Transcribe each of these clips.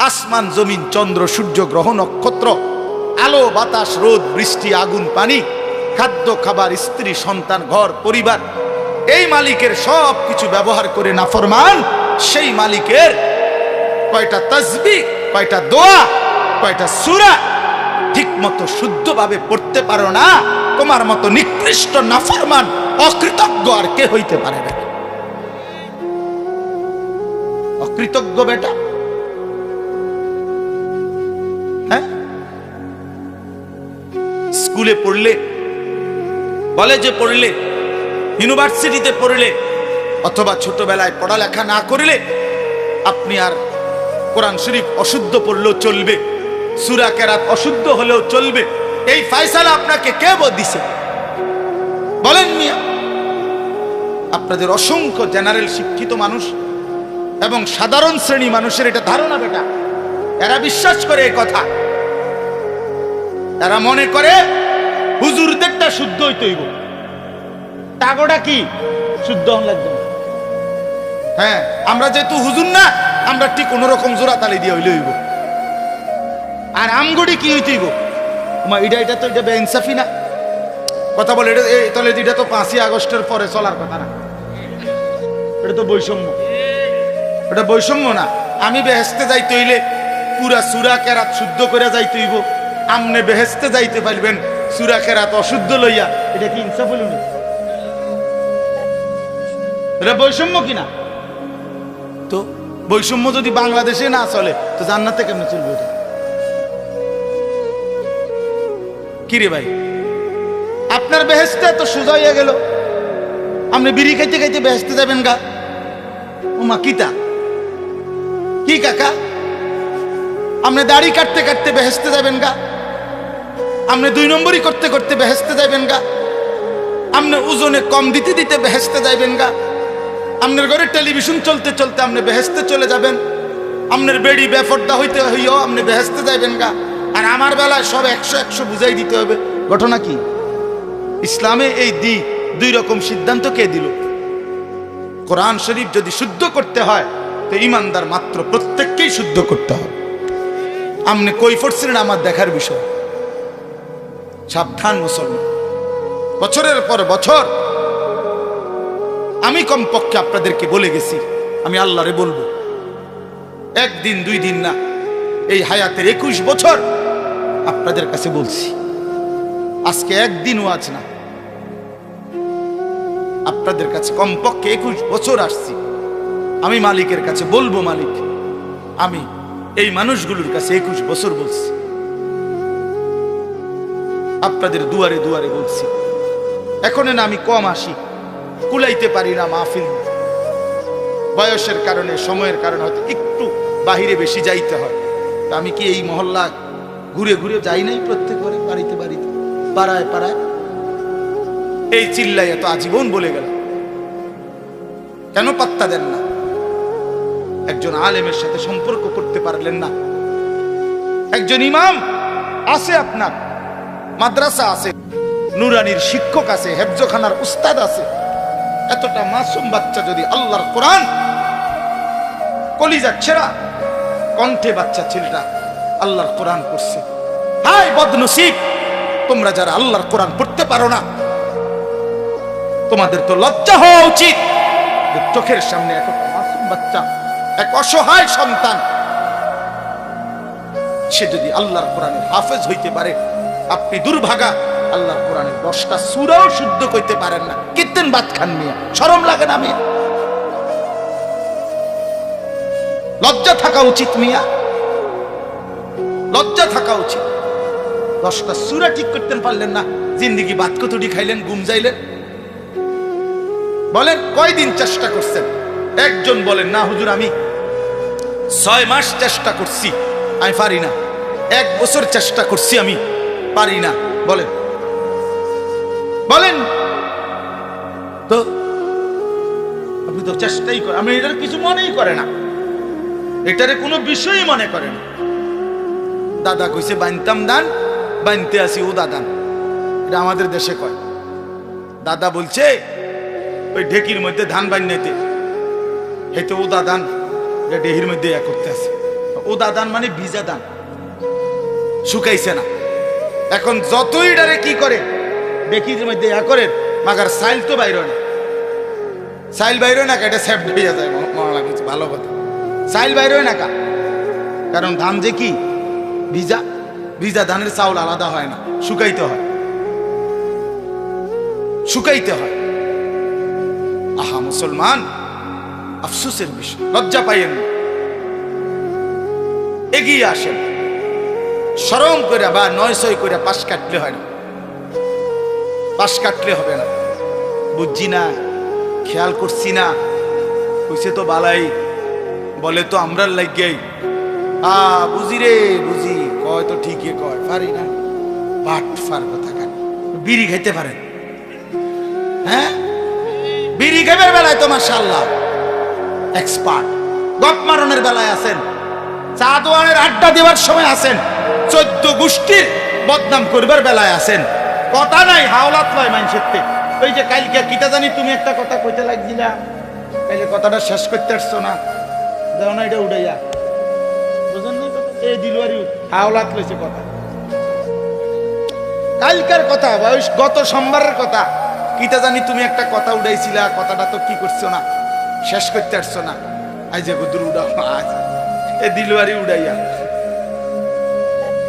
আসমান জমিন চন্দ্র সূর্য গ্রহ নক্ষত্র, আলো বাতাস রোদ বৃষ্টি আগুন পানি, খাদ্য খাবার স্ত্রী সন্তান ঘর পরিবার, এই মালিকের সব কিছু ব্যবহার করে নাফরমান সেই মালিকের কয়টা তাসবিহ, কয়টা দোয়া, কয়টা সূরা ঠিক মতো শুদ্ধভাবে পড়তে পারো না, তোমার মতো নিকৃষ্ট নাফরমান অকৃতজ্ঞ আর কে হইতে পারে না? অকৃতজ্ঞ বেটা। হ্যাঁ, স্কুলে পড়লে, কলেজে পড়লে, ইউনিভার্সিটিতে পড়লে অথবা ছোটবেলায় পড়ালেখা না করলে আপনি আর কোরআন শরীফ অশুদ্ধ পড়লেও চলবে, সূরা কেরাত অশুদ্ধ হলেও চলবে, এই ফয়সালা আপনাকে কে দিছে? বলেন মিয়া। আপনাদের অসংখ্য জেনারেল শিক্ষিত মানুষ এবং সাধারণ শ্রেণী মানুষের এটা ধারণা বেটা, এরা বিশ্বাস করে এই কথা, এরা মনে করে হুজুরদেরটা শুদ্ধ হইতে হইব, টাগোটা কি শুদ্ধ হন লাগবে। হ্যাঁ, আমরা যেহেতু হুজুর না, আমরা ঠিক কোন রকম জোড়া তালি দিয়ে হইলে হইব। আর আমগুড়ি কি হইতে হইব? এটা তো এটা বেইনসাফি না কথা বলে, এটা তাহলে এটা তো 5ই আগস্টের পরে চলার কথা না, এটা তো বৈষম্য, এটা বৈষম্য না। আমি বেহেশতে যাইতে হইলে পুরা সূরা কেরাত শুদ্ধ করে যাইতে হইব, আমনে বেহেশতে যাইতে পারবেন সূরা কেরাত অশুদ্ধ লইয়া, এটা কি ইনসাফ হইল না? এটা বৈষম্য কিনা? তো বৈষম্য যদি বাংলাদেশে না চলে তো জান্নাতে কেমনে চলবে? এটা কি রে ভাই, আপনার বেহেশতে তো সোজা হইয়া গেল, আপনি বিড়ি খাইতে খাইতে বেহেশতে যাবেন গা? ওমা কিতা কি কাকা, আপনি দাড়ি কাটতে কাটতে বেহেশতে যাবেন গা? আপনি 2 নম্বরই করতে করতে বেহেশতে যাবেন গা? আপনি ওজনে কম দিতে দিতে বেহেশতে যাবেন গা? আপনার ঘরে টেলিভিশন চলতে চলতে আপনি বেহেশতে চলে যাবেন, আপনার বেড়ি বেফর্দা হইতে হইও আপনি বেহেশতে যাবেন গা? আর আমার বেলায় সব 100 বুঝাই দিতে হবে। ঘটনা কি? ইসলামে এই 2 রকম সিদ্ধান্ত কে দিল? কোরআন শরীফ যদি শুদ্ধ করতে হয় তো ইমানদার মাত্র প্রত্যেককেই শুদ্ধ করতে হবে। আপনি কই পড়ছিলেন আমার দেখার বিষয়। সাবধান মুসলমান, বছরের পর বছর আমি কমপক্ষে আপনাদেরকে বলে গেছি, আমি আল্লাহরে বলবো, 1 দিন 2 দিন না, এই হায়াতের 21 বছর আপনাদের কাছে বলছি। আজকে 1 দিন ওয়াজ না, আপনাদের কাছে কমপক্ষে 21 বছর আসছি। আমি মালিকের কাছে বলবো, মালিক আমি এই মানুষগুলোর কাছে 21 বছর বলছি, আপনাদের দুয়ারে দুয়ারে বলছি। এখন না আমি কম আসি, কুলাইতে পারি না মাহফিল, বয়সের কারণে সময়ের কারণে হয়তো একটু বাহিরে বেশি যাইতে হয়। তা আমি কি এই মহল্লা ঘুরে ঘুরে যাই নাই? প্রত্যেক ঘরে বাড়িতে বাড়িতে পাড়ায় পাড়ায় এই চিল্লাই এত আজীবন বলে গেল, কেন পাত্তা দেন না? একজন আলেমের সাথে সম্পর্ক করতে পারলেন না? একজন ইমাম আছে, আপনার মাদ্রাসা আছে, নুরানির শিক্ষক আছে, হেফজখানার উস্তাদ আছে, এতটা মাসুম বাচ্চা যদি আল্লাহর কোরআন কলিজা ছেড়া কণ্ঠে বাচ্চা ছেলেটা আল্লাহর কোরআন পড়ছে, হায় বদনসিব তোমরা যারা আল্লাহর কোরআন পড়তে পারো না, তোমাদের তো লজ্জা হওয়া উচিত। চোখের সামনে এতটা মাসুম বাচ্চা, এক অসহায় সন্তান, সে যদি আল্লাহর কোরআনের হাফেজ হইতে পারে, আপনি দুর্ভাগা আল্লাহর কোরআনের 10টা সূরাও শুদ্ধ করতে পারেন না, কিত্তেন বাত খান মিয়া, শরম লাগে না মিয়া? লজ্জা থাকা উচিত মিয়া, লজ্জা থাকা উচিত। 10টা সূরা ঠিক করতে পারলেন না, জিন্দেগি বাত কতটি খাইলেন, ঘুম যাইলেন? বলেন কয়দিন চেষ্টা করছেন? একজন বলেন না হুজুর আমি 6 মাস চেষ্টা করছি, আমি পারি না। 1 বছর চেষ্টা করছি, আমি পারি না। বলেন বলেন তো, আপনি তো চেষ্টাই করেন, আমি এটার কিছু মনেই করে না, এটারে কোনো বিষয়ই মনে করে না। দাদা কইছে বানতাম দান, বানতে আসি ও দাদান, এটা আমাদের দেশে কয়। দাদা বলছে ওই ঢেকির মধ্যে ধান বান্নাইতে, হেতে ও দাদান ডেহির মধ্যে করতে আছে, ওদা দান মানে ভিজা দান, শুকাইছে না। এখন যতই ডারে কি করে দেখি যে মধ্যে ইয়া করে মাগার সাইল তো বাইর হয় না, সাইল বাইর হয় না, এটা সেফট হয়ে যায়। মনে লাগছে ভালো কথা, সাইল বাইর হয় না কা, কারণ ধান যে কি ভিজা, ভিজা ধানের চাউল আলাদা হয় না, শুকাইতে হয়, শুকাইতে হয়। আহা মুসলমান, আফসোসের বিষয়, লজ্জা পাইয়েন না, এগিয়ে আসেন, শরম করে বা 900 করে পাশ কাটলে হয় না, পাশ কাটলে হবে না। বুঝছি না, খেয়াল করছি না, কইছে তো বালাই, বলে তো আমরার লাগিয়াই। বুঝি রে বুঝি, কয় তো ঠিকই কয়, পারি না বাট ফার কথা কান। বিড়ি খাইতে পারেন? হ্যাঁ, বিড়ি খাইবার বেলায় তো মাশাআল্লাহ এক্সপার্ট, গপ মারনের বেলায় আছেন, চা দোয়ানের আড্ডা দেওয়ার সময় আছেন, 14 গোষ্ঠীর বদনাম করবার বেলায় আছেন। কথা নাই, হাওলাত লয় মানুষের তে। ওই যে কালকে কিতা জানি তুমি একটা কথা কইতে লাগছিলা, কালকে কথাটা শেষ করতে আসছো না, যাও না এটা উড়াইয়া, বুঝেন না কথা, এই দিলওয়ারি হাওলাত লইছে কথা, কালকার কথা, বয়স গত সোমবারের কথা, কিতা জানি তুমি একটা কথা উড়াইছিলা, কথাটা তো কি করছো না, শেষ করতে আসছো না, আজ যে গুদুর উড়াও, আজ এই দিলওয়ারি উড়াইয়া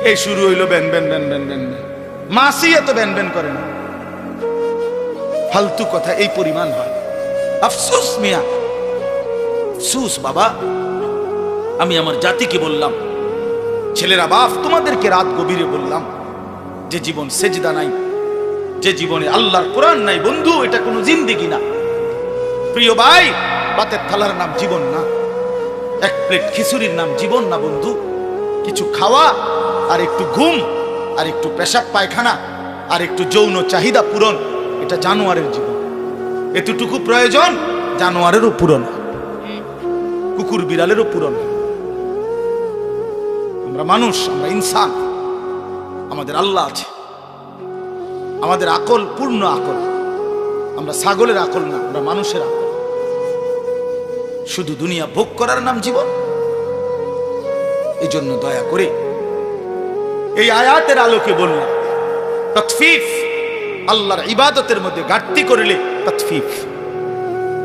এই শুরু হইলো ব্যান ব্যান ব্যান ব্যান ব্যান। মাসি এত ব্যান ব্যান করে না, ফালতু কথা এই পরিমাণ হয়। আফসোস মিয়া, আফসোস বাবা। আমি আমার জাতিকে বললাম, ছেলেরা বাপ, তোমাদেরকে রাত গভীরে বললাম, যে জীবন সেজদা নাই, যে জীবনে আল্লাহর কোরআন নাই, বন্ধু এটা কোনো জিন্দেগি না। প্রিয় ভাই, ভাতের থালার নাম জীবন না, এক প্লেট খিচুড়ির নাম জীবন না বন্ধু। কিছু খাওয়া আর একটু ঘুম আর একটু পেশাব পায়খানা আর একটু যৌন চাহিদা পূরণ, এটা জানোয়ারের জীবন। এতটুকু প্রয়োজন জানোয়ারেরও পূরণ, কুকুর বিড়ালেরও পূরণ। আমরা মানুষ, আমরা ইনসান, আমাদের আল্লাহ আছে, আমাদের আকল পূর্ণ আকল, আমরা ছাগলের আকল না, আমরা মানুষের আকল। শুধু দুনিয়া ভোগ করার নাম জীবন। এই জন্য দয়া করে এই আয়াতের আলোকে বললাম, ততফিফ, আল্লাহর ইবাদতের মধ্যে ঘাটতি করলে ততফিফ,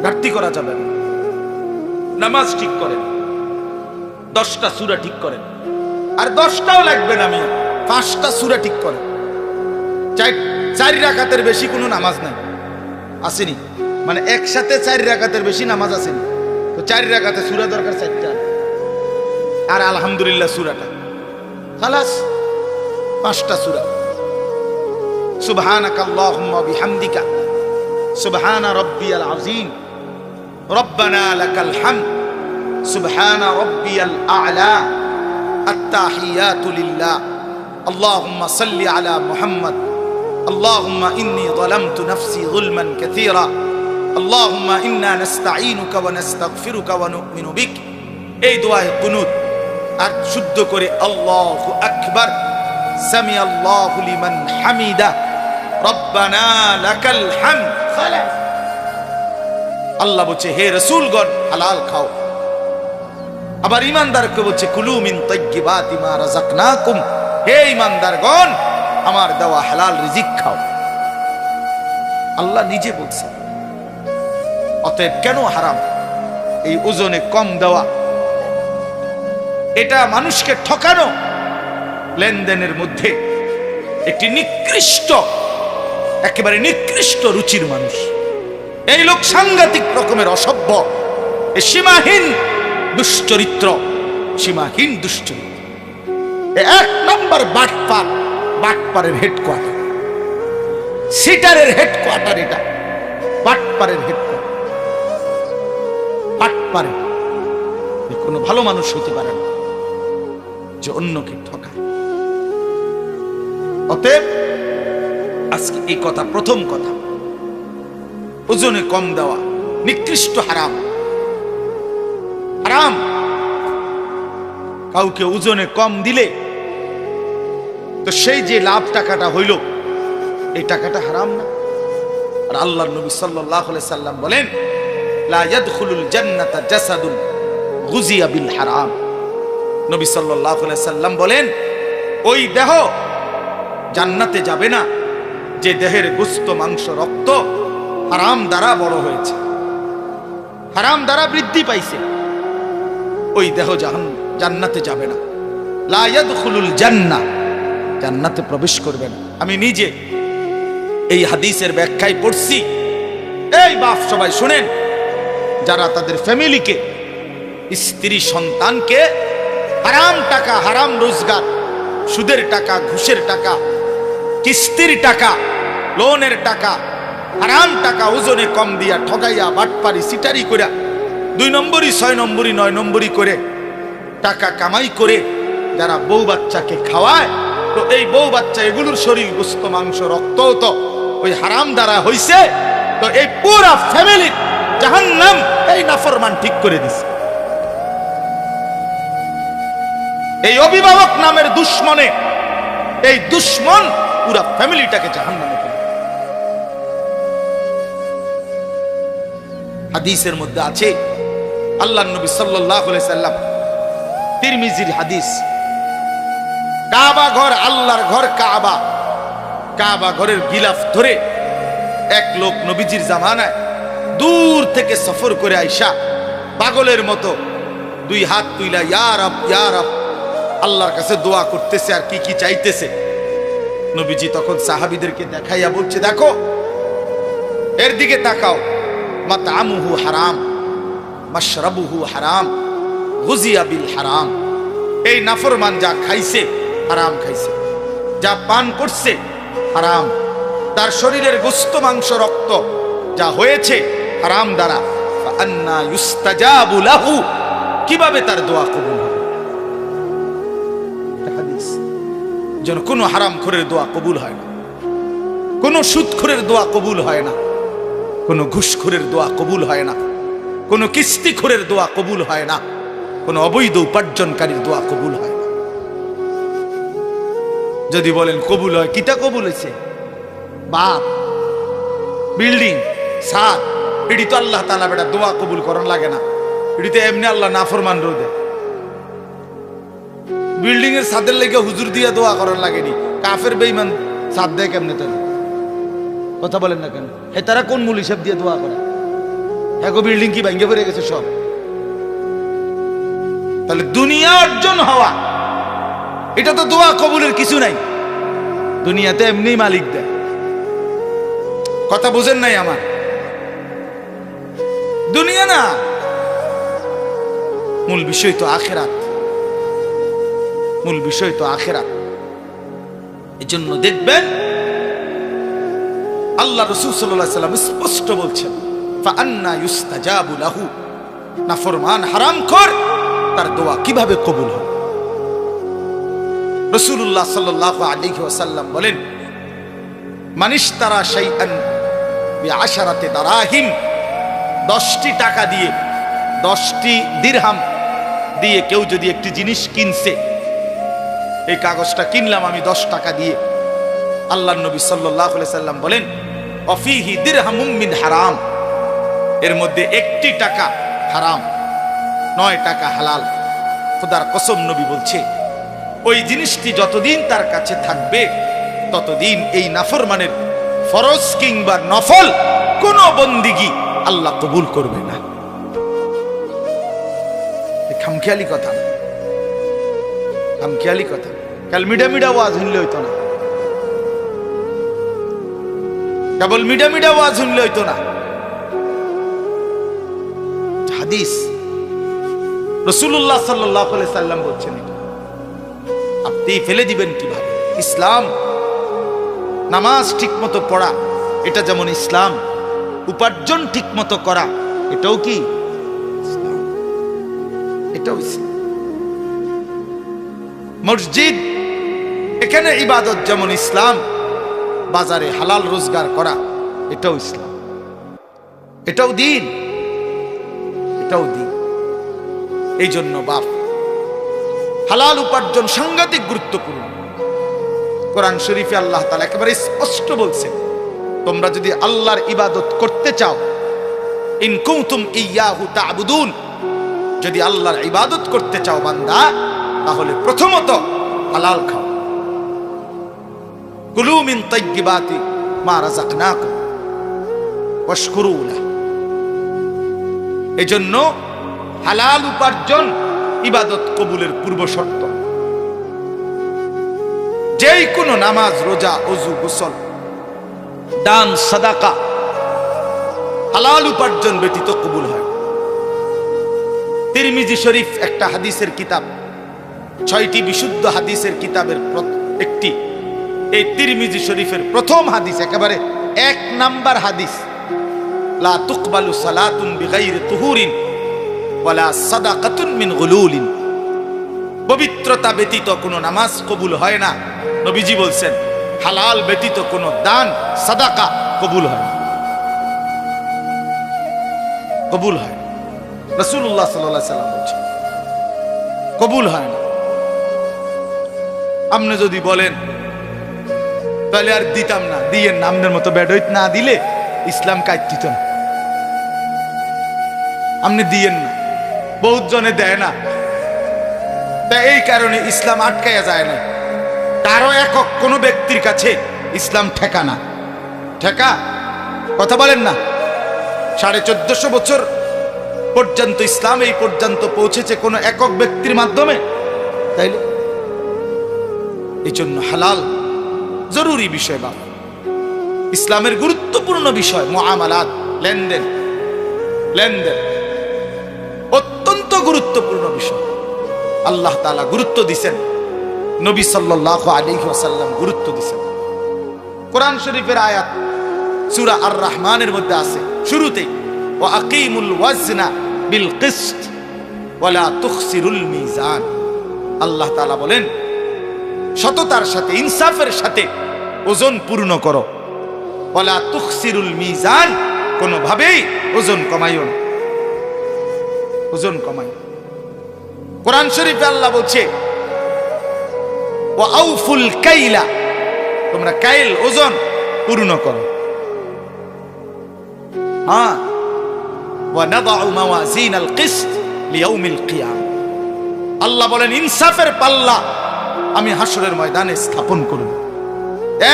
ঘাটতি করা যাবে না। নামাজ ঠিক করেন, 10টা সূরা ঠিক করেন, আর 10টাও লাগবে না, আমি 5টা সূরা ঠিক করেন। 4 রাকাতের বেশি কোনো নামাজ নাই, আসেনি, মানে একসাথে 4 রাকাতের বেশি নামাজ আসেনি, তো 4 রাকাতে সূরা দরকার 4টা, আর আলহামদুলিল্লাহ সূরাটা খালাস, 5টা সূরা। সুবহানাকাল্লাহুম্মা বিহামদিকা, সুবহানা রাব্বিয়াল আযীম, রব্বানা লাকাল হামদ, সুবহানা রাব্বিয়াল আ'লা, আত-তাহিয়াতু লিল্লাহ, আল্লাহুম্মা সাল্লি আলা মুহাম্মদ, আল্লাহুম্মা ইন্নী যালামতু নাফসি যুলমান কাসীরা, আল্লাহুম্মা ইন্না নাস্তাঈনুকা ওয়া নাস্তাগফিরুকা ওয়া নু'মিনু বিক। এই দোয়ায়ে কুনুত, আর শুদ্ধ করে আল্লাহু আকবার, সামি আল্লাহু লিমান হামিদা, রব্বানা লাকাল হামদ। খালাস। আল্লাহ বলছে, হে রাসূলগণ হালাল খাও। আবার ঈমানদারকে বলছে, কুলু মিন তাইয়্যিবাতি মা রাযাকনাকুম, হে ঈমানদারগণ আমার দেওয়া হালাল রিজিক খাও। আল্লাহ নিজে বলছে। অতএব কেন হারাম? এই ওজনে কম দেওয়া, এটা মানুষকে ঠকানো, লেনদেনের মধ্যে একটি নিকৃষ্ট, একেবারে নিকৃষ্ট রুচির মানুষ। এই লোক সাংঘাতিক রকমের অসভ্য, এই সীমাহীন দুশ্চরিত্র, সীমাহীন দুশ্চরিত্র। 1 নম্বর বাটপার, বাটপারের হেডকোয়ার্টার, সিটারের হেডকোয়ার্টার, এটা বাটপারের হেডকোয়ার্টার। বাটপারে কোনো ভালো মানুষ হইতে পারে না যে অন্যকে ঠকায়। অতএব আজকে এই কথা, প্রথম কথা, ওজনে কম দেওয়া নিকৃষ্ট, হারাম, হারাম। কাউকে ওজনে কম দিলে তো সেই যে লাভ টাকাটা হইল, এই টাকাটা হারাম না? আর আল্লাহর নবী সাল্লাল্লাহু আলাইহি সাল্লাম বলেন, লা ইয়াদখুলুল জান্নাতা জাসাদুন গুযিয়া বিল হারাম। নবী সাল্লাল্লাহু আলাইহি সাল্লাম বলেন, ওই দেহ জান্নাতে যাবে না যে দেহের গোশত মাংস রক্ত হারাম দ্বারা বড় হয়েছে, হারাম দ্বারা বৃদ্ধি পাইছে। ওই দেহ জান্নাতে যাবে না। লা ইয়াদখুলুল জান্নাহ, জান্নাতে প্রবেশ করবে না। আমি নিজে এই হাদিসের ব্যাখ্যায় পড়ছি। এই বাপ সবাই শুনেন, যারা তাদের ফ্যামিলিকে, স্ত্রী সন্তানকে হারাম টাকা, হারাম রোজগার, সুদের টাকা, ঘুষের টাকা, কিস্তির টাকা, লোনের টাকা, হারাম টাকা ওজনে কম দিয়া ঠগাইয়া বাটপারি সিটারি করে 2 নম্বরই 6 নম্বরই 9 নম্বরই করে টাকা কামাই করে যারা বউ বাচ্চাকে খাওয়ায়, তো এই বউ বাচ্চা এগুলোর শরীর গোশত মাংস রক্ত তো ওই হারাম দ্বারা হইছে। তো এই পুরা ফ্যামিলির জাহান্নাম এই নাফরমান ঠিক করে দিছে। এই অভিভাবক নামের দুশ্মনে, এই দুশ্মন পুরা ফ্যামিলিটাকে জাহান্নামে ফেলে। হাদিসের মধ্যে আছে, আল্লাহর নবী সাল্লাল্লাহু আলাইহি সাল্লাম, তিরমিজির হাদিস, কাবা ঘর, আল্লাহর ঘর কাবা, কাবা ঘরের গিলাফ ধরে এক লোক নবীজির জামানায় দূর থেকে সফর করে আইসা পাগলের মতো 2 হাত তুইলা ইয়া রব ইয়া রব আল্লাহর কাছে দোয়া করতেছে আর কি কি চাইতেছে। নবীজি তখন সাহাবীদেরকে দেখাইয়া বলছে, দেখো এর দিকে তাকাও, মাতআমুহু হারাম, মাশরাবুহু হারাম, গুজিয়া বিল হারাম। এই নাফরমান যা খাইছে হারাম খাইছে, যা পান করছে হারাম, তার শরীরের গোশত মাংস রক্ত যা হয়েছে হারাম দ্বারা। ফাআন্না ইউস্তাজাবু লাহু, কিভাবে তার দোয়া কবুল হবে? হাদিস, যেন কোনো হারামখোরের দোয়া কবুল হয় না, কোনো সুদখোরের দোয়া কবুল হয় না, কোনো ঘুষখোরের দোয়া কবুল হয় না, কোনো কিস্তিখোরের দোয়া কবুল হয় না, কোনো অবৈধ উপার্জনকারীর দোয়া কবুল হয় না। যদি বলেন কবুল হয়, কিটা কবুল হয়েছে? বাপ, বিল্ডিং, ছাদ, এটি তো আল্লাহ তাআলা বেটা দোয়া কবুল করার লাগে না, এটি তো এমনি আল্লাহ নাফরমান রোদে। বিল্ডিং এর ছাদের লেগে হুজুর দিয়ে দোয়া করার লাগেনি। কাফের বেঈমান ছাদ দেয় কেমনে? তাহলে কথা বলেন না কেন? হে তারা কোন মূল হিসাব দিয়ে দোয়া করে? হ্যাঁ, বিল্ডিং কি ভেঙে পড়ে গেছে সব? তাহলে দুনিয়া অর্জন হওয়া, এটা তো দোয়া কবুলের কিছু নাই। দুনিয়াতে এমনি মালিক দেয়। কথা বুঝেন নাই আমার? দুনিয়া না, মূল বিষয় তো আখিরাত, মূল বিষয় তো আখিরাত। এজন্য দেখবেন আল্লাহ রাসূল সাল্লাল্লাহু আলাইহি ওয়াসাল্লাম স্পষ্ট বলছেন, ফাআন্না ইউস্তাজাবু লাহু, নাফরমান হারামখোর তার দোয়া কিভাবে কবুল হবে? রাসূলুল্লাহ সাল্লাল্লাহু আলাইহি ওয়াসাল্লাম বলেন, মানিশতারা শাইআন বিআশারাতি দারাহিম, 10টি টাকা দিয়ে, 10টি দিরহাম দিয়ে কেউ যদি একটি জিনিস কিনছে, এই কাগজটা কিনলাম আমি 10 টাকা দিয়ে, আল্লাহর নবী সাল্লাল্লাহু আলাইহি সাল্লাম বলেন, অফিহি দিরহামুম মিন হারাম, এর মধ্যে 1টি টাকা হারাম, 9 টাকা হালাল। খোদার কসম, নবী বলছে ওই জিনিসটি যতদিন তার কাছে থাকবে ততদিন এই নাফরমানের ফরজ কিংবা নফল কোন বন্দিগি আল্লাহ কবুল করবে না। খামখেয়ালি কথা, খামখেয়ালি কথা। কাল মিডা মিডা ওয়াজ শুনলে হইতো না, কেবল মিডা মিডা ওয়াজ শুনলে হইতো না। হাদিস, রাসূলুল্লাহ সাল্লাল্লাহু আলাইহি সাল্লাম বলছেন, আপনি ফেলে দিবেন কিভাবে? ইসলাম, নামাজ ঠিকমতো পড়া এটা যেমন ইসলাম, উপার্জন ঠিকমতো করা এটাও কি ইসলাম, এটাও ইসলাম। মসজিদ, এখানে ইবাদত যেমন ইসলাম, বাজারে হালাল রোজগার করা এটাও ইসলাম, এটাও দ্বীন, এটাও দ্বীন। এই জন্য বাপ, হালাল উপার্জন সাংঘাতিক গুরুত্বপূর্ণ। কোরআন শরীফে আল্লাহ তাআলা একেবারে স্পষ্ট বলছেন, তোমরা যদি আল্লাহর ইবাদত করতে চাও, ইন কুনতুম ইয়াহু তা'বুদুন, যদি আল্লাহর ইবাদত করতে চাও বান্দা, তাহলে প্রথমত হালাল খাও। কুলু মিন তাইয়্যিবাতি মা রাযাকনাকুম ওয়াশকুরু লাহু। এজন্য হালাল উপার্জন ইবাদত কবুলের পূর্ব শর্ত। যেই কোনো নামাজ, রোজা, ওযু, গোসল, দান, সাদাকা হালাল উপার্জন ব্যতীত কবুল হয়। তিরমিজি শরীফ একটা হাদিসের কিতাব, 6টি বিশুদ্ধ হাদিসের কিতাবের একটি। এই তিরমিজি শরীফের প্রথম হাদিস, একেবারে 1 নাম্বার হাদিস, লা তুকবালু সালাতুন বিগাইরি তুহুরিন ওয়ালা সাদাকাতুন মিন গুলুলিন। পবিত্রতা ব্যতীত কোনো নামাজ কবুল হয় না। নবীজি বলছেন হালাল ব্যতীত কোনো দান, সাদাকা কবুল হয় না, কবুল হয় না। রাসূলুল্লাহ সাল্লাল্লাহু আলাইহি সাল্লাম বলছেন কবুল হয় না। আপনি যদি বলেন তাহলে আর দিতাম না, দিয়েন না, আপনার মতো বেডইত না দিলে ইসলাম কাজ দিত না। আপনি দিয়েন না, বহুত জনে দেয় না, তাই এই কারণে ইসলাম আটকায়া যায় না। কারো একক কোনো ব্যক্তির কাছে ইসলাম ঠেকা না। ঠেকা কথা বলেন না। 1450 বছর পর্যন্ত ইসলাম এই পর্যন্ত পৌঁছেছে কোনো একক ব্যক্তির মাধ্যমে, তাইলে এই জন্য হালাল জরুরি বিষয়। বাবা, ইসলামের গুরুত্বপূর্ণ বিষয় মুআমালাত, লেনদেন, লেনদেন অত্যন্ত গুরুত্বপূর্ণ বিষয়। আল্লাহ তাআলা গুরুত্ব দিয়েছেন, নবী সাল্লাল্লাহু আলাইহি ওয়াসাল্লাম গুরুত্ব দিয়েছেন। কোরআন শরীফের আয়াত সূরা আর রহমানের মধ্যে আছে শুরুতেই, ওয়া আকিমুল ওয়াজনা বিল কিসত ওয়া লা তুখসিরুল মিজান। আল্লাহ তাআলা বলেন সততার সাথে, ইনসাফের সাথে ওজন পূর্ণ করো। ওয়া লা তুখসিরুল মিজান, কোনোভাবেই ওজন কমাইও না, ওজন কমাই। কোরআন শরীফে আল্লাহ বলছে ওয়া আউফুল কাইলা, তোমরা কাইল ওজন পূর্ণ করো। হ্যাঁ, ওয়া নাদাউ মাওয়াজিনাল কিসত লিয়াউমিল কিয়ামah। আল্লাহ বলেন ইনসাফের পাল্লা আমি হাসরের ময়দানে স্থাপন করব।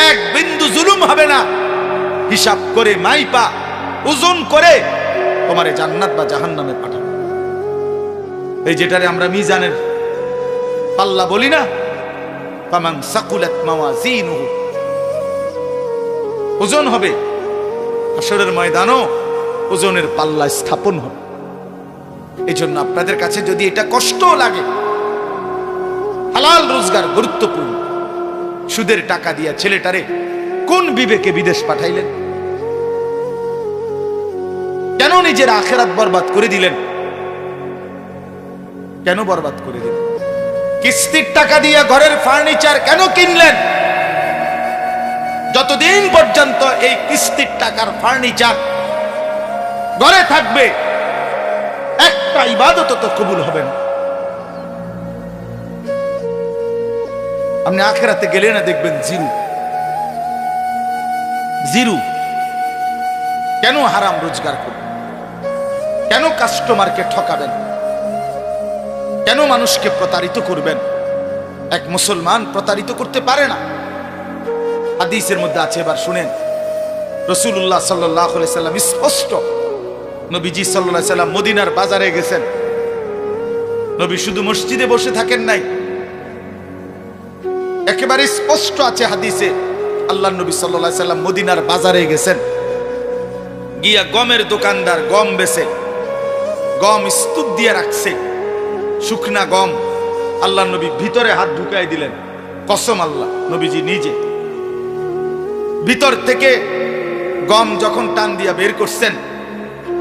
এক বিন্দু জুলুম হবে না। হিসাব করে, মাইপা, ওজন করে তোমারে জান্নাত বা জাহান্নামে পাঠাবো। এই যেটারে আমরা মিজানের পাল্লা বলি না, ফামান সাকুলাত মাওয়াজিনুহু, ওজন হবে। হাসরের ময়দানও ওজনের পাল্লা স্থাপন হবে। এই জন্য আপনাদের কাছে যদি এটা কষ্ট লাগে, হালাল রোজগার গুরুত্বপূর্ণ। সুদের টাকা দিয়া ছেলেটারে কোন বিবেকে বিদেশ পাঠাইলেন? কেন নিজের আখিরাত বরবাদ করে দিলেন? কেন বরবাদ করে দিলেন? কিস্তির টাকা দিয়ে ঘরের ফার্নিচার কেন কিনলেন? যতদিন পর্যন্ত এই কিস্তির টাকার ফার্নিচার ঘরে থাকবে, একটা ইবাদত তো কবুল হবে না। আপনি আখিরাতে গেলে না দেখবেন জিরো, জিরো। কেন হারাম রোজগার করবেন? কেন কাস্টমারকে ঠকাবেন? কেন মানুষকে প্রতারিত করবেন? এক মুসলমান প্রতারিত করতে পারে না। হাদিসের মধ্যে আছে, এবার শুনেন। রাসূলুল্লাহ সাল্লাল্লাহু আলাইহি সাল্লাম স্পষ্ট, নবীজি সাল্লাল্লাহু আলাইহি সাল্লাম মদিনার বাজারে গেছেন। নবী শুধু মসজিদে বসে থাকেন নাই, একেবারে স্পষ্ট আছে হাদিসে, আল্লাহর নবী সাল্লাল্লাহু আলাইহি সাল্লাম মদিনার বাজারে গেছেন, গিয়া গমের দোকানদার গম বেচে, গম স্তূপ দিয়ে রাখছে, শুকনা গম। আল্লাহর নবী ভিতরে হাত ঢুকাই দিলেন, কসম আল্লাহ, নবীজি নিজে ভিতর থেকে গম যখন টান দিয়া বের করছেন,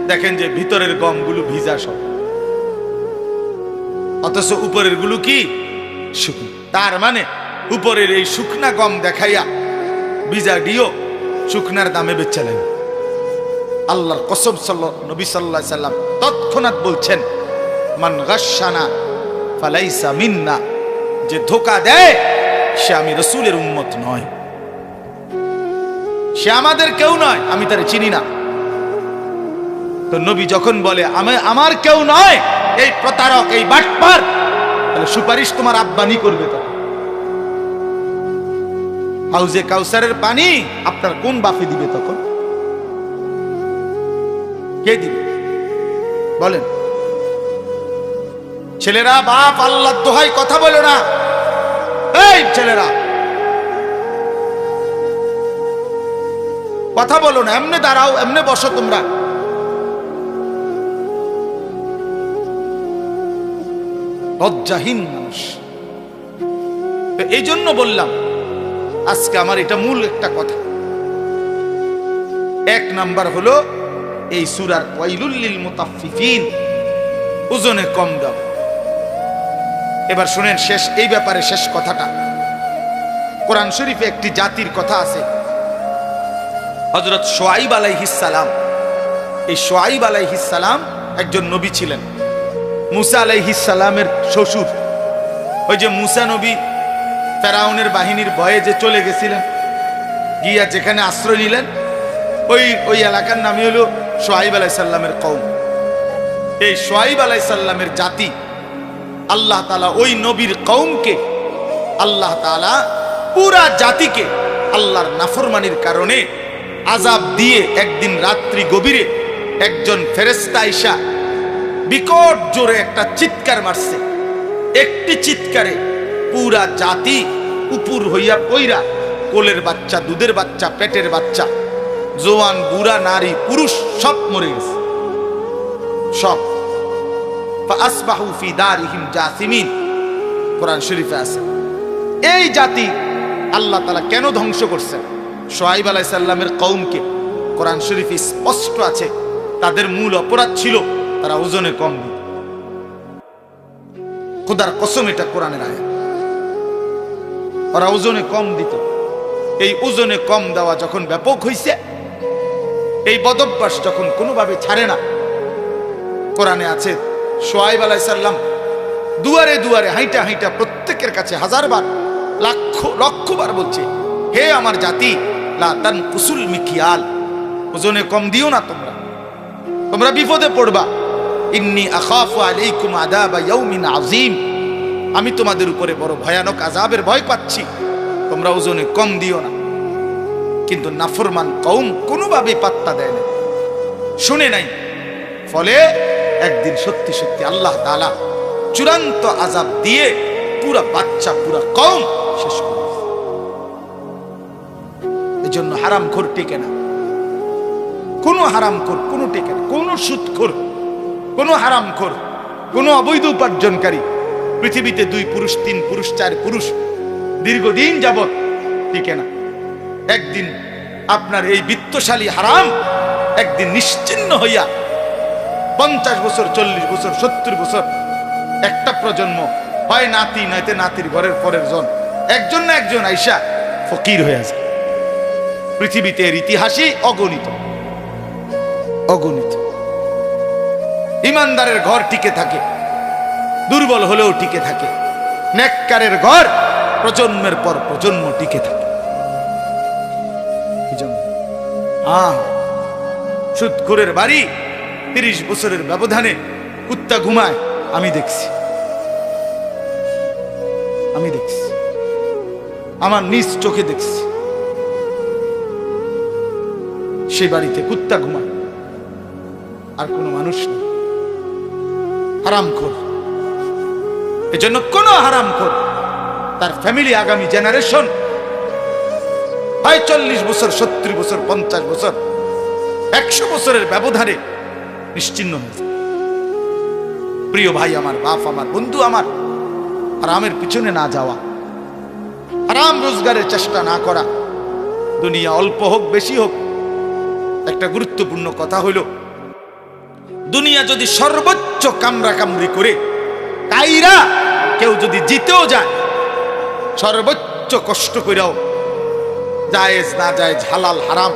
দেখেন যে ভিতরের গমগুলো ভিজা সব, অথচ উপরের গুলো কি শুকনো। তার মানে উপরের এই শুকনা গম দেখাইয়া ভিজা ডিও শুকনার দামে বেচলেন। আল্লাহর কসম, নবী সাল্লাল্লাহু আলাইহি সাল্লাম তৎক্ষণাৎ বলছেন, মান গাশশানা ফালাইসা মিন্না, যে ধোঁকা দেয় সে আমি রাসূলের উম্মত নয়, সে আমাদের কেউ নয়, আমি তারে চিনি না। তো নবী যখন বলে আমার কেউ নয়, এই প্রতারক, এই বাটপার, তাহলে সুপারিশ তোমার আব্বানি করবে। তখন হাউজে কাউসারের পানি আপনার কোন বাপে দিবে? তখন কে দিবে বলেন? ছেলেরা, বাপ আল্লাহর দোহাই কথা বলো না। এই ছেলেরা, কথা বলো না, এমনে দাঁড়াও, এমনে বসো। তোমরা লজ্জাহীন মানুষ। এই জন্য বললাম আজকে আমার এটা মূল একটা কথা। এক নাম্বার হলো এই সূরার ওয়াইলুল লিল মুতাফফিফিন, ওজনে কম দাও। এবার শুনেন শেষ, এই ব্যাপারে শেষ কথাটা। কোরআন শরীফে একটি জাতির কথা আছে, হযরত শুআইব আলাইহিস সালাম। এই শুআইব আলাইহিস সালাম একজন নবী ছিলেন, মুসা আলাইহিস সালামের শ্বশুর। ওই যে মুসা নবী ফেরাউনের বাহিনীর ভয়ে যে চলে গেছিলেন, গিয়া যেখানে আশ্রয় নিলেন, ওই এলাকার নামই হলো শুআইব আলাইহিস সালামের কওম। এই শুআইব আলাইহিস সালামের জাতি, আল্লাহ তাআলা ওই নবীর কওমকে, আল্লাহ তাআলা পুরা জাতিকে আল্লাহর নাফরমানির কারণে আযাব দিয়ে একদিন রাত্রি গভীরে একজন ফেরেশতা আইসা বিকট জোরে একটা চিৎকার মারছে। একটি চিৎকারে পুরা জাতি উপর হইয়া পইরা, কোলের বাচ্চা, দুধের বাচ্চা, পেটের বাচ্চা, জওয়ান, বুড়া, নারী, পুরুষ সব মরে গেছে, সব। ফাসবাহু ফি দারিহিম জাসিমিন, কোরআন শরীফে আছে। এই জাতি আল্লাহ তাআলা কেন ধ্বংস করছেন? শুআইব আলাইহিস সালামের কওমকে কোরআন শরীফে স্পষ্ট আছে, তাদের মূল অপরাধ ছিল তারা ওজনে কম দিত। খোদার কসম, এটা কোরআনের আয়াত। ওরা ওজনে কম দিত। এই ওজনে কম দেওয়া যখন ব্যাপক হইছে, এই বদভ্যাস যখন কোনোভাবে ছাড়ে না, কোরআনে আছে শুআইব আলাইহিস সালাম দুয়ারে দুয়ারে হাইটা হাইটা প্রত্যেকের কাছে হাজারবার, লক্ষবার বলছে, হে আমার জাতি, লা তানকুসুল মিকিয়াল, ওজনে কম দিও না, তোমরা বিপদে পড়বা। ইন্নী আখাফু আলাইকুম আযাবা ইয়াউমিন আযীম, আমি তোমাদের উপরে বড় ভয়ানক আযাবের ভয় পাচ্ছি, তোমরা ওজনে কম দিও না। কিন্তু নাফরমান কওম কোনোভাবে পাত্তা দেয় না, শুনে নাই। ফলে একদিন সত্যি সত্যি আল্লাহ তাআলা চূড়ান্ত আযাব দিয়ে পুরা বাচ্চা, পুরা কওম শেষ করে দিয়েছে। এজন্য হারামখোর টিকে না, কোন হারামখোর কোনো টিকে না, কোন সুদখোর, কোন হারামখোর, কোন অবৈধ উপার্জনকারী পৃথিবীতে 2 পুরুষ, 3 পুরুষ, 4 পুরুষ দীর্ঘদিন যাবত টিকে না। একদিন আপনার এই বিত্তশালী হারাম একদিন নিশ্চিহ্ন হইয়া 50 বছর, 40 বছর, 70 বছর, একটা প্রজন্ম, হয় নাতি নয়তো নাতির ঘরের পরের জন, একজন না একজন আইসা ফকির হয়ে আছে। পৃথিবীতে এর ইতিহাসই অগণিত, অগণিত। ইমানদারের ঘর টিকে থাকে, দুর্বল হলেও টিকে থাকে। নেককারের ঘর প্রজন্মের পর প্রজন্ম টিকে থাকে। সুদখোরের বাড়ি 30 বছরের ব্যবধানে কুত্তা ঘুমায়, আমি দেখছি, আমার নিজ চোখে দেখছি। সেই বাড়িতে কুত্তা ঘুমায়, আর কোনো মানুষ নেই। হারামখোর। এজন্য কোন হারামখোর তার ফ্যামিলি, আগামী জেনারেশন হয় 40 বছর, 70 বছর, 50 বছর, 100 বছরের ব্যবধানে নিশ্চিহ্ন হয়েছে। প্রিয় ভাই আমার, বাপ আমার, বন্ধু আমার, হারামের পিছনে না যাওয়া, হারাম রোজগারের চেষ্টা না করা, দুনিয়া অল্প হোক বেশি হোক। একটা গুরুত্বপূর্ণ কথা হইল, দুনিয়া যদি সর্বোচ্চ কামরা কামড়ি করে কাইরা কেউ যদি জিতেও যায়, সর্বোচ্চ কষ্ট করেও, জায়েজ না জায়েজ, হালাল হারাম,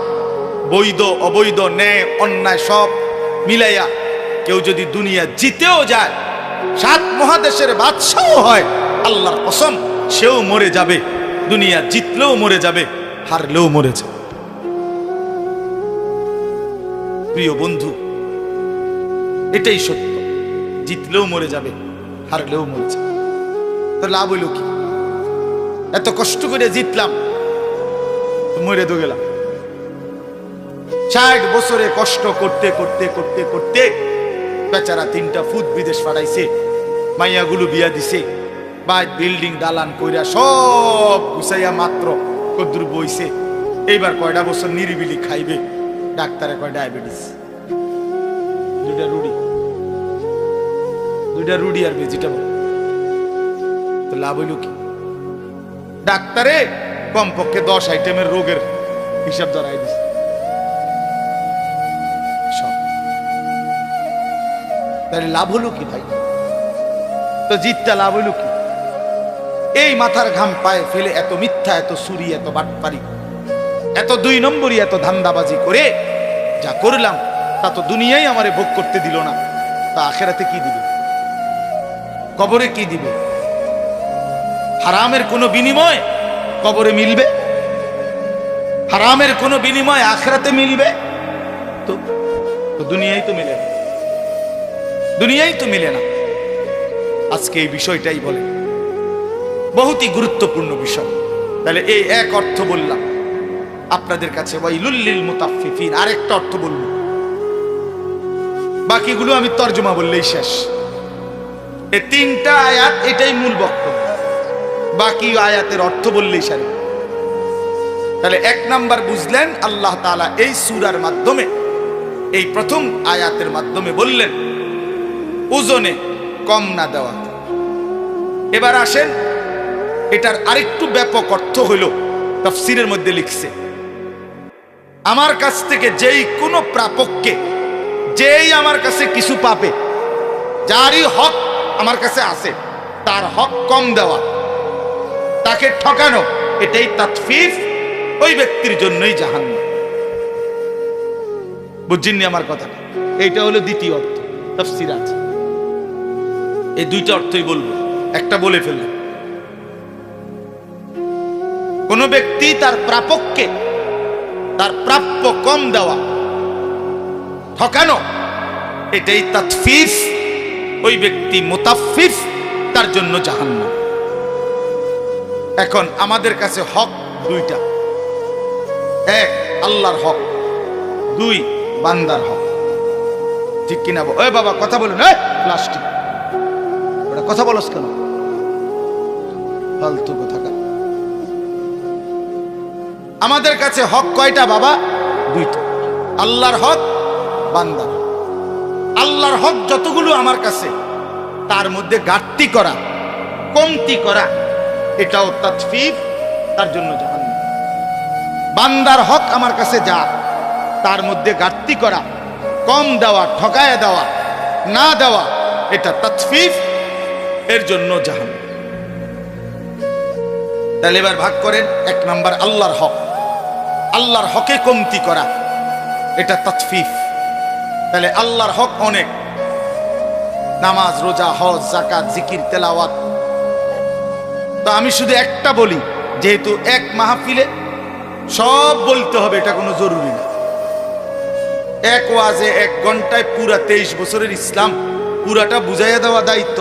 বৈধ অবৈধ, ন্যায় অন্যায় সব মিলাইয়া কেউ যদি দুনিয়া জিতেও যায়, 7 মহাদেশের বাদশাও হয়, আল্লাহর কসম সেও মরে যাবে। দুনিয়া জিতলেও মরে যাবে, হারলেও মরে যাবে। প্রিয় বন্ধু, এটাই সত্য, জিতলেও মরে যাবে, হারলেও মরে যাবে। তো লাভ হইল কি? এত কষ্ট করে জিতলাম, মরে তো গেলাম। 60 বছরে কষ্ট করতে করতে করতে করতে বেচারা 3টা ফুট বিদেশ পাঠাইছে, মাইয়াগুলো বিয়া দিছে, বাড়ি বিল্ডিং দালান কইরা সব গুছাইয়া মাত্র কদ্দুর বইছে। এইবার কয়টা বছর নিরিবিলি খাইবে, ডাক্তারে কয় ডায়াবেটিস। 2টা রুডি আর ভেজিটেবল। তো লাভ হইল কি? ডাক্তারে কমপক্ষে 10 আইটেমের রোগের হিসাব ধরাই দিছে। তাহলে লাভ হলো কি ভাই? তো জিতটা লাভ হইল কি? এই মাথার ঘাম পায়ে ফেলে এত মিথ্যা, এত চুরি, এত বাটপারি, এত 2 নম্বরই, এত ধান্দাবাজি করে যা করলাম তা তো দুনিয়াই আমারে ভোগ করতে দিল না, তা আখেরাতে কি দিবে? কবরে কি দিবে? হারামের কোনো বিনিময় কবরে মিলবে? হারামের কোনো বিনিময় আখেরাতে মিলবে? তো দুনিয়াই তো মিলে না, দুনিয়াই তো মিলে না। আজকে এই বিষয়টাই বলে, বহুতই গুরুত্বপূর্ণ বিষয়। তাহলে এই এক অর্থ বললাম আপনাদের কাছে, ওয়াইলুল লিল মুতাফফিফিন। আরেকটা অর্থ বলব, বাকিগুলো আমি তর্জমা বললেই শেষ। এই 3টা আয়াত, এটাই মূল বক্তব্য, বাকি আয়াতের অর্থ বললেই সারি। তাহলে 1 নাম্বার বুঝলেন, আল্লাহ তাআলা এই সূরার মাধ্যমে, এই প্রথম আয়াতের মাধ্যমে বললেন ওজনে কম না দেওয়া। এবার আসেন, এটার আরেকটু ব্যাপক অর্থ হইল তাফসীরের মধ্যে লিখছে, আমার কাছ থেকে যেই কোনো প্রাপককে, যেই আমার কাছে কিছু পাবে, যারই হক আমার কাছে আছে, তার হক কম দেওয়া, তাকে ঠকানো, এটাই তাতফিফ, ওই ব্যক্তির জন্যই জাহান্নাম। বুঝছেননি আমার কথা? এইটা হলো দ্বিতীয় অর্থ, তাফসীর আছে। এই 2টা অর্থই বলবো, একটা বলে ফেললাম। কোন ব্যক্তি তার প্রাপককে তার প্রাপ্য কম দেওয়া, ঠকানো, এটাই তাতফিফ, ওই ব্যক্তি মুতাফফিফ, তার জন্য জাহান্নাম। এখন আমাদের কাছে হক 2টা, 1 আল্লাহর হক, 2 বান্দার হক। ঠিক কিনা? ওই বাবা কথা বলুন, প্লাস্টিক ওটা কথা বলস কেন? ফালতু কথা। আমাদের কাছে হক কয়টা বাবা? 2টা, আল্লাহর হক, বান্দার। আল্লাহর হক যতগুলো আমার কাছে, তার মধ্যে ঘাটতি করা, কমতি করা, এটাও তাতফিফ, তার জন্য জাহান্নাম। বান্দার হক আমার কাছে যা, তার মধ্যে ঘাটতি করা, কম দেওয়া, ঠকায় দেওয়া, না দেওয়া, এটা তাতফিফ, এর জন্য জাহান্নাম। তাহলে এবার ভাগ করেন। 1 নাম্বার আল্লাহর হক, আল্লাহর হকে কমতি করা, এটা তাতফিফ। তাহলে আল্লাহর হক অনেক, নামাজ, রোজা, হজ, যাকাত, জিকির, তেলাওয়াত। তো আমি শুধু একটা বলি, যেহেতু এক মাহফিলে সব বলতে হবে, এটা কোনো জরুরি না। এক ওয়াজে 1 ঘন্টায় পুরা 23 বছরের ইসলাম পুরাটা বুঝাইয়া দেওয়া দায়িত্ব।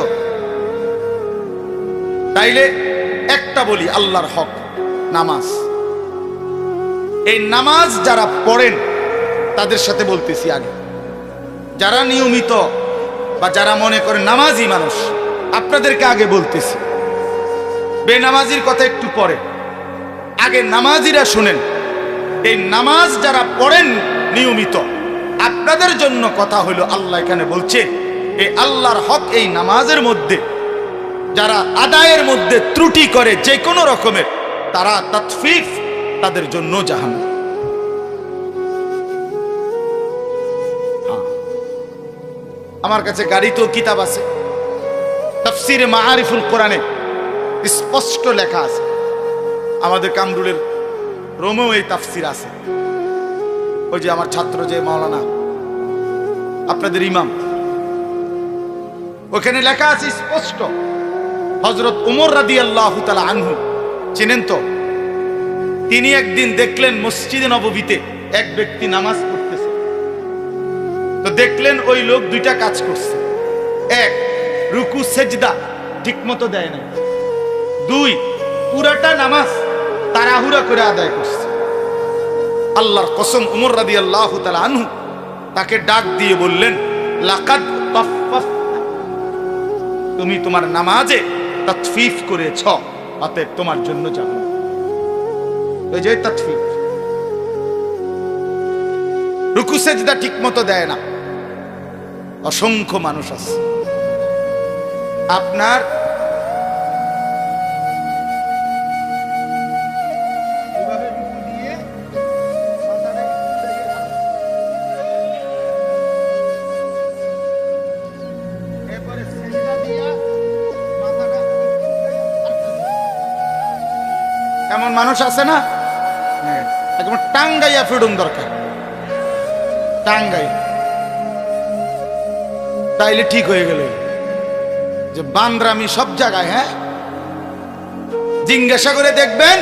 তাইলে একটা বলি, আল্লাহর হক নামাজ। এই নামাজ যারা পড়েন তাদের সাথে বলতেছি আগে, যারা নিয়মিত বা যারা মনে করেন নামাজি মানুষ, আপনাদেরকে আগে বলতেছি। বেনামাজির কথা একটু পরে, আগে নামাজিরা শুনেন। এই নামাজ যারা পড়েন নিয়মিত, আপনাদের জন্য কথা হলো, আল্লাহ এখানে বলছে এই আল্লাহর হক, এই নামাজের মধ্যে যারা আদায়ের মধ্যে ত্রুটি করে যে কোনো রকমের, তারা তাতফিফ, তাদের জন্য জাহান্নাম। আমার কাছে গাড়িতেও কিতাব আছে, তাফসীরে মাআরিফুল কোরআনে স্পষ্ট লেখা আছে। আমাদের কামরুলের রোমেও এই তাফসীর আছে। ওই যে আমার ছাত্র যে মাওলানা, আপনাদের ইমাম, ওখানে লেখা আছে স্পষ্ট, হযরত উমর রাদিয়াল্লাহু তাআলা আনহু, চিনেন তো? তিনি একদিন দেখলেন মসজিদে নববীতে এক ব্যক্তি নামাজ পড়তেছে। তো দেখলেন ওই লোক 2টা কাজ করছে। 1, রুকু সেজদা ঠিক মতো দেয় না, দুই, পুরাটা নামাজ তাড়াহুড়া করে আদায় করছে। আল্লাহর কসম, উমর রাদিয়াল্লাহু তাআলা আনহু তাকে ডাক দিয়ে বললেন, লাকাদ তাফফাফতা, তুমি তোমার নামাজে তাতফিফ করেছ, অতএব তোমার জন্য জাহান্নাম। ওই যে তাতফিফ, রুকু সেজদা ঠিক মতো দেয় না। অসংখ্য মানুষ আছে আপনার এমন মানুষ আছে না, একদম টাঙ্গাইয়া ফিডুম দরকার, টাঙ্গাই, তাইলে ঠিক হয়ে গেল। যে বান্দরামি সব জায়গায়, হ্যাঁ, জিজ্ঞাসা করে দেখবেন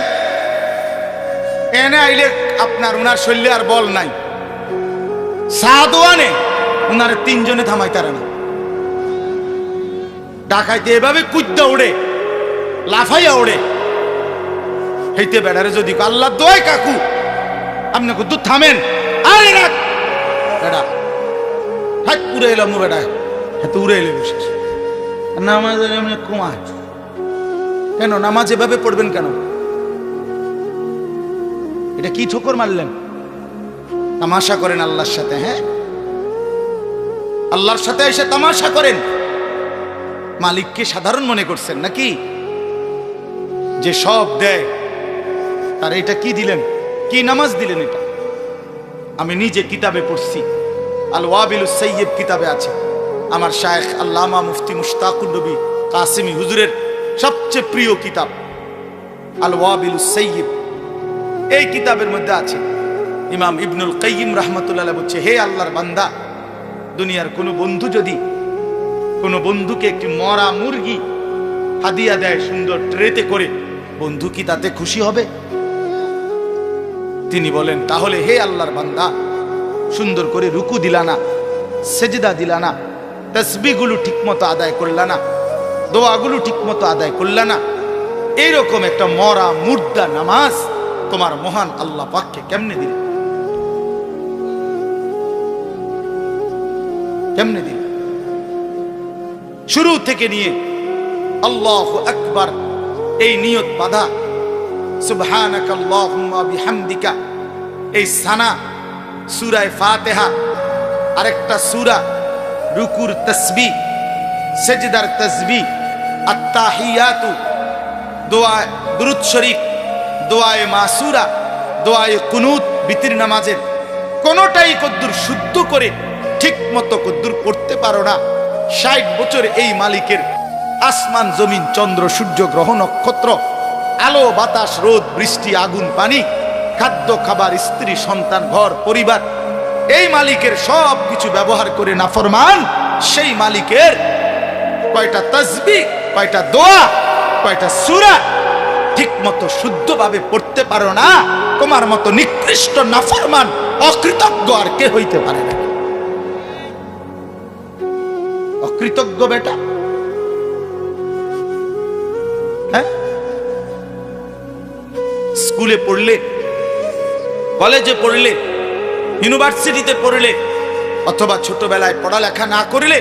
এনে আইলে আপনার উনার শৈলী আর বল নাই, সাদওয়ানে উনার তিনজনে থামাই তারা না, ডাকাইতে এভাবে কুদ্দা উড়ে, লাফাইয়া উড়ে। হেইতে বেড়ারে যদি আল্লাহ দোয় কাকু আপনি কুদ্দু থামেন, আরে না বেড়া হাত উড়ে এলাম, বেড়া হাতে উড়ে এলে বসে নামাজ কমায় কেন? নামাজ এভাবে পড়বেন কেন? এটা কি ঠোকর মারলেন? তামাশা করেন আল্লাহর সাথে, হ্যাঁ, আল্লাহর সাথে এসে তামাশা করেন। মালিককে সাধারণ মনে করছেন নাকি? যে সব দেয় তার এটা কি দিলেন? কি নামাজ দিলেন? এটা আমি নিজে কিতাবে পড়ছি, আল ওয়াবিলুস সাইয়্যিব কিতাবে আছে। আমার শায়েখ আল্লামা মুফতি মুশতাকুর নবী কাসিমি হুজুরের সবচেয়ে প্রিয় কিতাব আল ওয়াবিলুস সাইয়্যিব। এই কিতাবের মধ্যে আছে, ইমাম ইবনুল কাইয়িম রাহমাতুল্লাহ আলাইহি বলছে, হে আল্লাহর বান্দা, দুনিয়ার কোনো বন্ধু যদি কোনো বন্ধুকে একটি মরা মুরগি হাদিয়া দেয় সুন্দর ট্রেতে করে, বন্ধু কি তাতে খুশি হবে? তিনি বলেন, তাহলে হে আল্লাহর বান্দা, সুন্দর করে রুকু দিলা না, সেজদা দিলা না, তাসবিহগুলো ঠিকমতো আদায় করলা না, দোয়াগুলো ঠিকমতো আদায় করলা না, এইরকম একটা মরা মুর্দা নামাজ তোমার মহান আল্লাহ পাককে কেমনে দিলে? কেমনে দিলে? শুরু থেকে নিয়ে আল্লাহু আকবার এই নিয়ত বাঁধা, সুবহানাকাল্লাহুম্মা বিহামদিকা, এই সানা, সূরা ফাতিহা, আরেকটা সূরা, রুকুর তাসবিহ, সেজদার তাসবিহ, আত-তাহিয়াতু, দোয়া দুরূদ শরীফ, দোয়ায়ে মাসুরা, দোয়ায়ে কুনুত, বিতির নামাজের কোনোটাই কদ্দুর শুদ্ধ করে ঠিক মতো কদ্দুর পড়তে পারো না, ৬০ বছর এই মালিকের আসমান জমিন চন্দ্র সূর্য গ্রহ নক্ষত্র, আলো বাতাস রোদ বৃষ্টি আগুন পানি, খাদ্য খাবার স্ত্রী সন্তান ঘর পরিবার, এই মালিকের সব কিছু ব্যবহার করে নাফরমান সেই মালিকের কয়টা তাসবিহ, কয়টা দোয়া, কয়টা সূরা ঠিক মতো শুদ্ধভাবে পড়তে পারো না, তোমার মতো নিকৃষ্ট নাফরমান অকৃতজ্ঞ আর কে হইতে পারে না? অকৃতজ্ঞ বেটা, হ্যাঁ। স্কুলে পড়লে, কলেজে পড়লে, ইউনিভার্সিটিতে পড়লে, অথবা ছোটবেলায় পড়ালেখা না করলে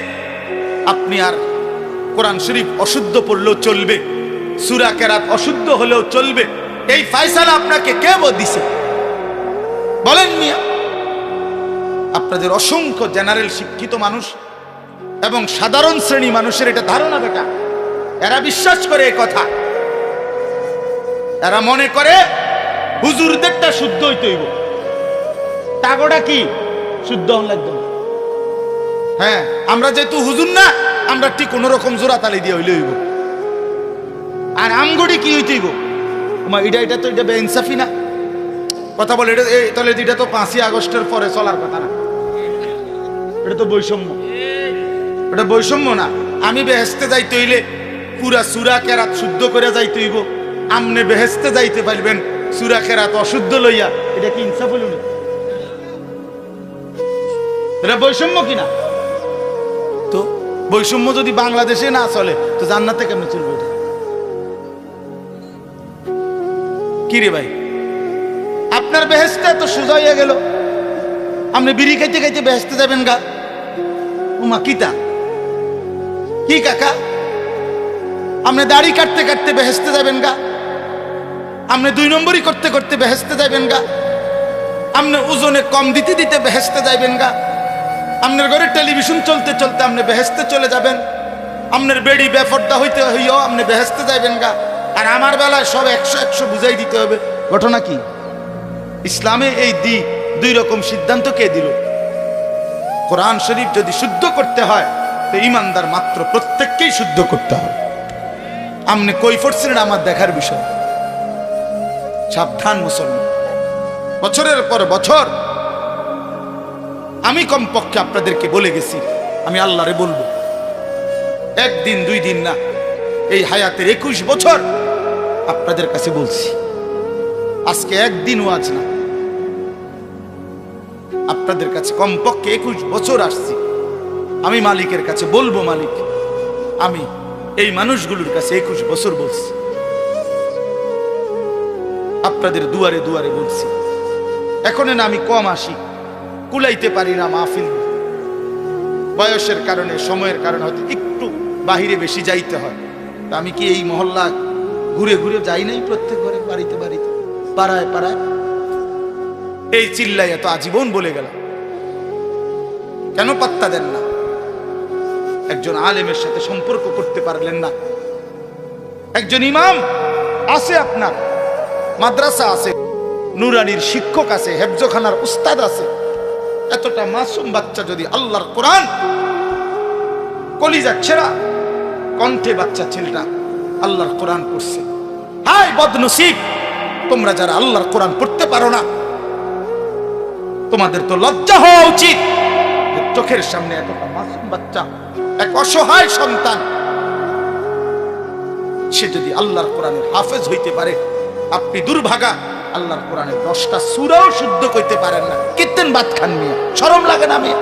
আপনি আর কোরআন শরীফ অশুদ্ধ পড়লেও চলবে, সূরা কেরাত অশুদ্ধ হলেও চলবে, এই ফয়সালা আপনাকে কে দিছে? বলেন মিয়া। আপনাদের অসংখ্য জেনারেল শিক্ষিত মানুষ এবং সাধারণ শ্রেণী মানুষের এটা ধারণা বেটা, এরা বিশ্বাস করে এই কথা, এরা মনে করে হুজুরদেরটা শুদ্ধ হইতে হইব, তাগোটা কি শুদ্ধ হন লাগবে। হ্যাঁ, আমরা যেহেতু হুজুর না, আমরা ঠিক কোন রকম জোড়া তালি দিয়ে হইলে হইব। আর আমগড়ি কি হইতে হইব? এটা তো এটা বেইনসাফি না? কথা বলে এটা, তাহলে এটা তো ৫ই আগস্টের পরে চলার কথা না, এটা তো বৈষম্য। এটা বৈষম্য না। আমি বেহেস্তে যাইতে হইলে পুরা সূরা কেরাত শুদ্ধ করে যাইতে হইব, আমনে বেহেস্তে যাইতে পারবেন সূরা কেরাত অশুদ্ধ লইয়া, এটা কি ইনসাফ হইল না? এটা বৈষম্য কিনা? তো বৈষম্য যদি বাংলাদেশে না চলে তো জান্নাতে কেমনে চলবে? এটা কি রে ভাই, আপনার বেহেশতে তো সোজা হয়ে গেল, আপনি বিড়ি খাইতে খাইতে বেহেশতে যাবেন গা? উমা কিতা কি কাকা, আপনি দাড়ি কাটতে কাটতে বেহেশতে যাবেন গা? আপনি 2 নম্বরই করতে করতে বেহেশতে যাবেন গা? আপনি ওজনে কম দিতে দিতে বেহেশতে যাবেন গা? আপনার ঘরে টেলিভিশন চলতে চলতে আপনি বেহেশতে চলে যাবেন? আপনার বেড়ি বেফর্দা হইতে হইও আপনি বেহেশতে যাবেন গা? আর আমার বেলায় সব 100 বুঝাই দিতে হবে। ঘটনা কি? ইসলামে এই 2 রকম সিদ্ধান্ত কে দিল? কোরআন শরীফ যদি শুদ্ধ করতে হয় তো ইমানদার মাত্র প্রত্যেককেই শুদ্ধ করতে হবে। আপনি কই পড়ছিলেন আমার দেখার বিষয়। সাবধান মুসলমান, বছরের পর বছর আমি কমপক্ষে আপনাদেরকে বলে গেছি, আমি আল্লাহরে বলবো, 1 দিন 2 দিন না, এই হায়াতের 21 বছর আপনাদের কাছে বলছি। আজকে 1 দিন ওয়াজ না, আপনাদের কাছে কমপক্ষে 21 বছর আসছি। আমি মালিকের কাছে বলবো, মালিক আমি এই মানুষগুলোর কাছে 21 বছর বলছি, আপনাদের দুয়ারে দুয়ারে বলছি। এখন না আমি কম আসি, কুলাইতে পারি না মাহফিল, বয়সের কারণে সময়ের কারণে হয়তো একটু বাহিরে বেশি যাইতে হয়। তা আমি কি এই মহল্লা ঘুরে ঘুরে যাই নাই? প্রত্যেক ঘরে, বাড়িতে বাড়িতে, পাড়ায় পাড়ায় এই চিল্লাই এত আজীবন বলে গেল, কেন পাত্তা দেন না? একজন আলেমের সাথে সম্পর্ক করতে পারলেন না? একজন ইমাম আছে, আপনার মাদ্রাসা আছে, নুরানির শিক্ষক আছে, হেফজখানার উস্তাদ আছে, এতটা মাসুম বাচ্চা যদি আল্লাহর কোরআন কলিজা ছেড়া কণ্ঠে বাচ্চা ছেলেটা আল্লাহর কোরআন পড়ছে, হায় বদনসিব তোমরা যারা আল্লাহর কোরআন পড়তে পারো না, তোমাদের তো লজ্জা হওয়া উচিত। চোখের সামনে এতটা মাসুম বাচ্চা, এক অসহায় সন্তান, সে যদি আল্লাহর কোরআনের হাফেজ হইতে পারে, আপনি দুর্ভাগা আল্লাহর কোরআনের 10টা সূরাও শুদ্ধ করতে পারেন না, কিত্তেন বাত খান মিয়া, শরম লাগে না মিয়া?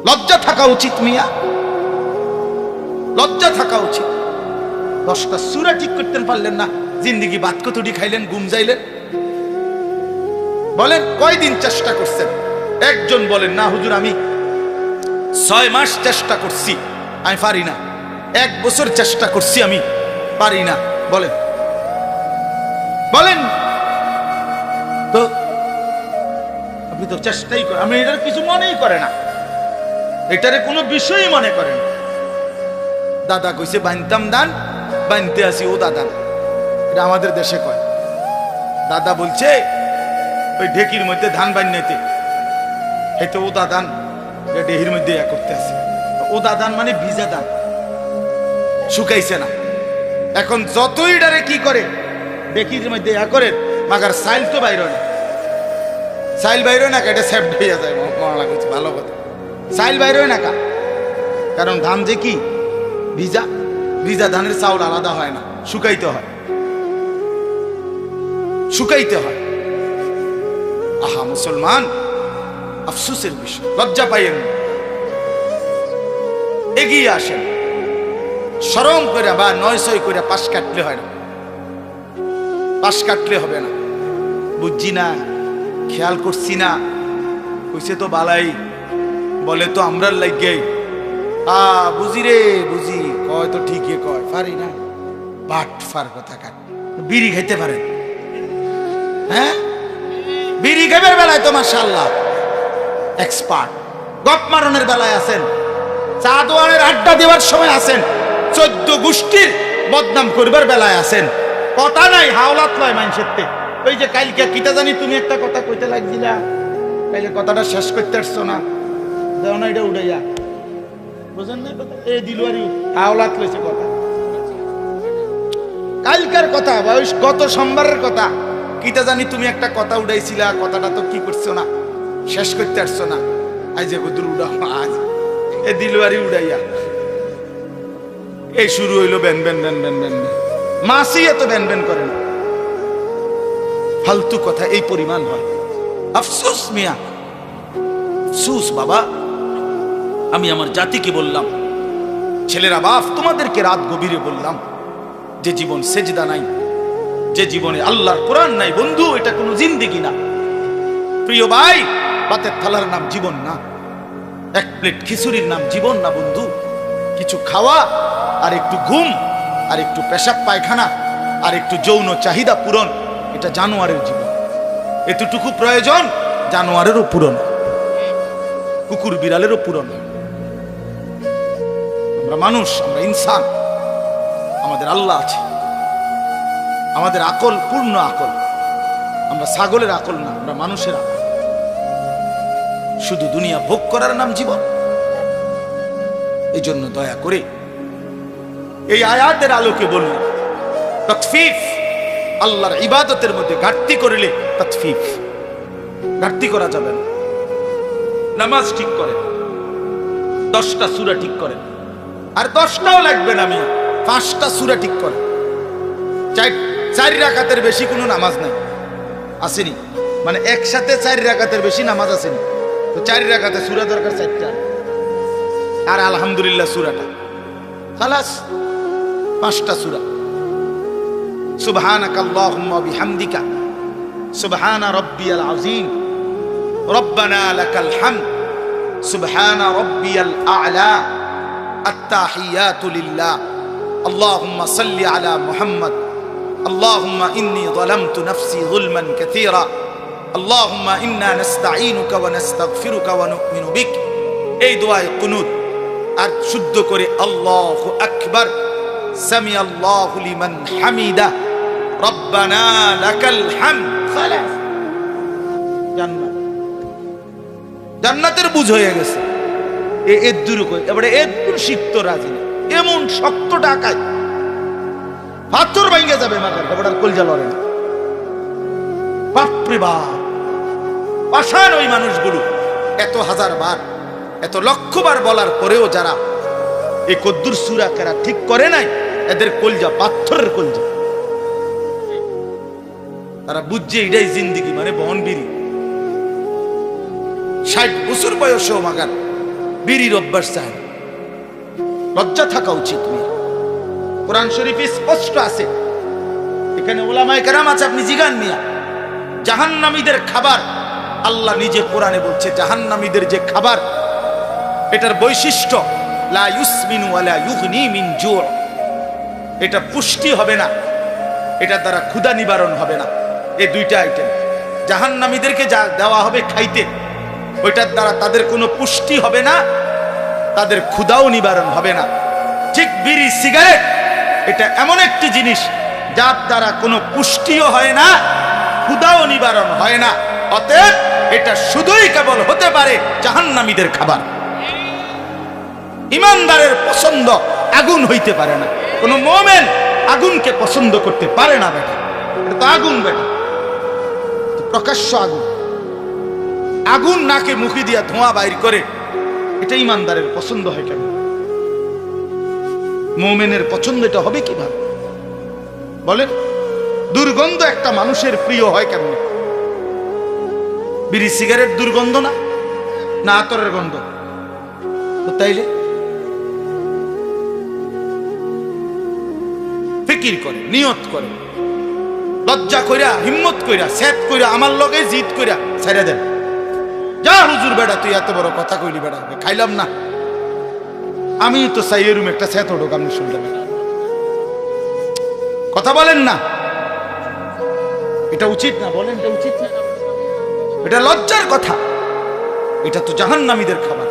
লজ্জা থাকা উচিত মিয়া, লজ্জা থাকা উচিত। 10টা সূরা ঠিক করতে পারলেন না, জিন্দেগি বাত কতটি খাইলেন, ঘুম যাইলেন? বলেন কয়দিন চেষ্টা করছেন? একজন বলেন না হুজুর আমি 6 মাস চেষ্টা করছি, আমি পারি না। 1 বছর চেষ্টা করছি, আমি পারি না। বলেন বলেন তো, আপনি তো চেষ্টাই করেন, আমি এটার কিছু মনেই করে না, এটারে কোনো বিষয়ই মনে করেন। দাদা কইছে বানতাম দান, বানতে আসি ও দাদা, এটা আমাদের দেশে কয়। দাদা বলছে ওই ঢেকির মধ্যে ধান বান্যাইতে, হয়তো ও দাদান ডেহির মধ্যে করতে আছে। ও দাদান মানে ভিজা ধান, শুকাইছে না। এখন যতই ডারে কি করে ডেকির মধ্যে করে, মাগার সাইল তো বাইর হয় না, সাইল বাইর হয় না, এটা সেফট হয়ে যায়। মনে লাগছে ভালো কথা, সাইল বাইর হয় না কা, কারণ ধান যে কি ভিজা, ভিজা ধানের চাউল আলাদা হয় না, শুকাইতে হয়, শুকাইতে হয়। আহা মুসলমান, আফসোসের বিষয়, লজ্জা পাইয়েন, এগিয়ে আসেন। শরম করে বা 900 করে পাশ কাটলে হয় না, পাশ কাটলে হবে না। বুঝছি না, খেয়াল করছি না, কইছে তো বালাই, বলে তো আমরার লাগে। বুঝি রে বুঝি, কয় তো ঠিকই কয়, পারি না। বাট ফার কথা কাট। বিড়ি খাইতে পারেন? হ্যাঁ, বিড়ি খাইবার বেলায় তো মাশাআল্লাহ এক্সপার্ট, গপ মারনের বেলায় আছেন, চা দোয়ানের আড্ডা দেওয়ার সময় আছেন, 14 গোষ্ঠীর বদনাম করবার বেলায় আছেন। কথা নাই, হাওলাত লয় মানুষের তে। ওই যে কালকে কিটা জানি তুমি একটা কথা কইতে লাগছিলা, কালকে কথাটা শেষ করতে আসছো না, দাও না এটা উড়াইয়া, বুঝেন না কথা? এই দিলওয়ারি হাওলাত লইছে কথা, কালকার কথা, বয়স গত সোমবারের কথা। কিটা জানি তুমি একটা কথা উড়াইছিলা, কথাটা তো কি করছো না, শেষ করতে আসছো না, আজ যে গুদুর উড়া, আজ এ দিলওয়ারি উড়াইয়া এই শুরু হইলো ব্যান ব্যান ব্যান ব্যান ব্যান। মাসি এত ব্যান ব্যান করে না, ফালতু কথা এই পরিমাণ হয়। আফসোস মিয়া, আফসোস বাবা। আমি আমার জাতিকে বললাম, ছেলেরা বাপ তোমাদেরকে রাত গভীরে বললাম, যে জীবন সেজদা নাই, যে জীবনে আল্লাহর কোরআন নাই, বন্ধু এটা কোনো জিন্দেগি না। প্রিয় ভাই, ভাতের থালার নাম জীবন না, এক প্লেট খিচুড়ির নাম জীবন না বন্ধু। কিছু খাওয়া আর একটু ঘুম আর একটু পেশাব পায়খানা আর একটু যৌন চাহিদা পূরণ, এটা জানোয়ারের জীবন। এতটুকু প্রয়োজন জানোয়ারেরও পূরণ, কুকুর বিড়ালেরও পূরণ। আমরা মানুষ, আমরা ইনসান, আমাদের আল্লাহ আছে, আমাদের আকল পূর্ণ আকল। আমরা ছাগলের আকল না, আমরা মানুষের আকল। শুধু দুনিয়া ভোগ করার নাম জীবন। এই জন্য দয়া করে এই আয়াতের আলোকে বললেন তাতফিফ, আল্লাহর ইবাদতের মধ্যে ঘাটতি করলে তাতফিফ, ঘাটতি করা যাবে না। নামাজ ঠিক করেন, 10টা সূরা ঠিক করেন, আর 10টাও লাগবে না, আমি 5টা সূরা ঠিক করেন। 4 রাকাতের বেশি কোনো নামাজ নাই, আসেনি? মানে একসাথে 4 রাকাতের বেশি নামাজ আসেনি, তো 4 রাকাতে সূরা দরকার 4টা, আর আলহামদুলিল্লাহ সূরাটা খালাস, 5টা সূরা। সুবহানাকাল্লাহুম্মা বিহামদিকা সুবহানা রাব্বিয়াল আযীম রব্বানা লাকাল হামদ সুবহানা রাব্বিয়াল আ'লা আত-তাহিয়াতু লিল্লাহ আল্লাহুম্মা সাল্লি আলা মুহাম্মদ আল্লাহুম্মা ইন্নী যালামতু নাফসি যুলমান কাসীরা আল্লাহুম্মা ইন্না নাস্তাঈনুকা ওয়া নাস্তাগফিরুকা ওয়া নু'মিনু বিক। এই দোয়ায় কুনুত, আর শুদ্ধ করে আল্লাহু আকবার, সামি আল্লাহু লিমান হামিদা, রব্বানা লাকাল হামদ। খালাস, জান্নাত, জান্নাতের বুঝ হয়ে গেছে। এর দূর করে এবারে এর দূর শিখত রাজি না, এমন শক্ত ডাকায় পাথর ভাঙে যাবে মাথার, এবার কলজা লড়ে না। বাপরে বাপ, পাষাণ ওই মানুষগুলো। এত হাজার বার, এত লক্ষ বার বলার পরেও যারা এই কদ্দুর সূরা কেরা ঠিক করে নাই, এদের কলজা পাথরের কলজা। তারা বুঝছে এটাই জিন্দেগি, মানে বনবিরি। 60 বছর বয়সেও মাগার বিড়ির অভ্যাস চায়। লজ্জা থাকা উচিত। কোরআন শরীফে স্পষ্ট আছে, এখানে ওলামায়ে কেরাম আছে, আপনি জিগান মিয়া। জাহান্নামীদের খাবার আল্লাহ নিজে কোরআনে বলছে, জাহান্নামীদের যে খাবার, এটার বৈশিষ্ট্য লা ইউসমিনু ওয়া লা ইউগনি মিন জু', এটা পুষ্টি হবে না, এটা দ্বারা ক্ষুধা নিবারণ হবে না। এই 2টা আইটেম জাহান্নামীদেরকে যা দেওয়া হবে খাইতে, ওইটার দ্বারা তাদের কোনো পুষ্টি হবে না, তাদের ক্ষুধাও নিবারণ হবে না। ঠিক বিড়ি সিগারেট এটা এমন একটি জিনিস যার দ্বারা কোনো পুষ্টিও হয় না, ক্ষুধাও নিবারণ হয় না। অতএব এটা শুধুই কেবল হতে পারে জাহান্নামীদের খাবার। ইমানদারের পছন্দ আগুন হইতে পারে না, কোন মুমিন আগুনকে পছন্দ করতে পারে না। বেটা, এটা তো আগুন, বেটা প্রকাশ্য আগুন। আগুন নাকে মুখে দিয়া ধোঁয়া বাইর করে, এটা ইমানদারের পছন্দ হয় কেন? মুমিনের পছন্দ এটা হবে কিভাবে বলেন? দুর্গন্ধ একটা মানুষের প্রিয় হয় কেমন? বিড়ি সিগারেট দুর্গন্ধ না, না আতরের গন্ধ? তো তাইলে ফিকির করে, নিয়ত করে, লজ্জা কইরা, হিম্মত কইরা, সেট কইরা, আমার লগে জিদ কইরা ছেড়ে দেন। যা হুজুর বেটা, তুই এত বড় কথা কইলি বেটা, খাইলাম না। আমি তো চাই এরুম একটা সেট ওঠুক, আপনি শুনলেন কথা বলেন না? এটা উচিত না? বলেন এটা উচিত না? এটা লজ্জার কথা। এটা তো জাহান্নামীদের খাবার।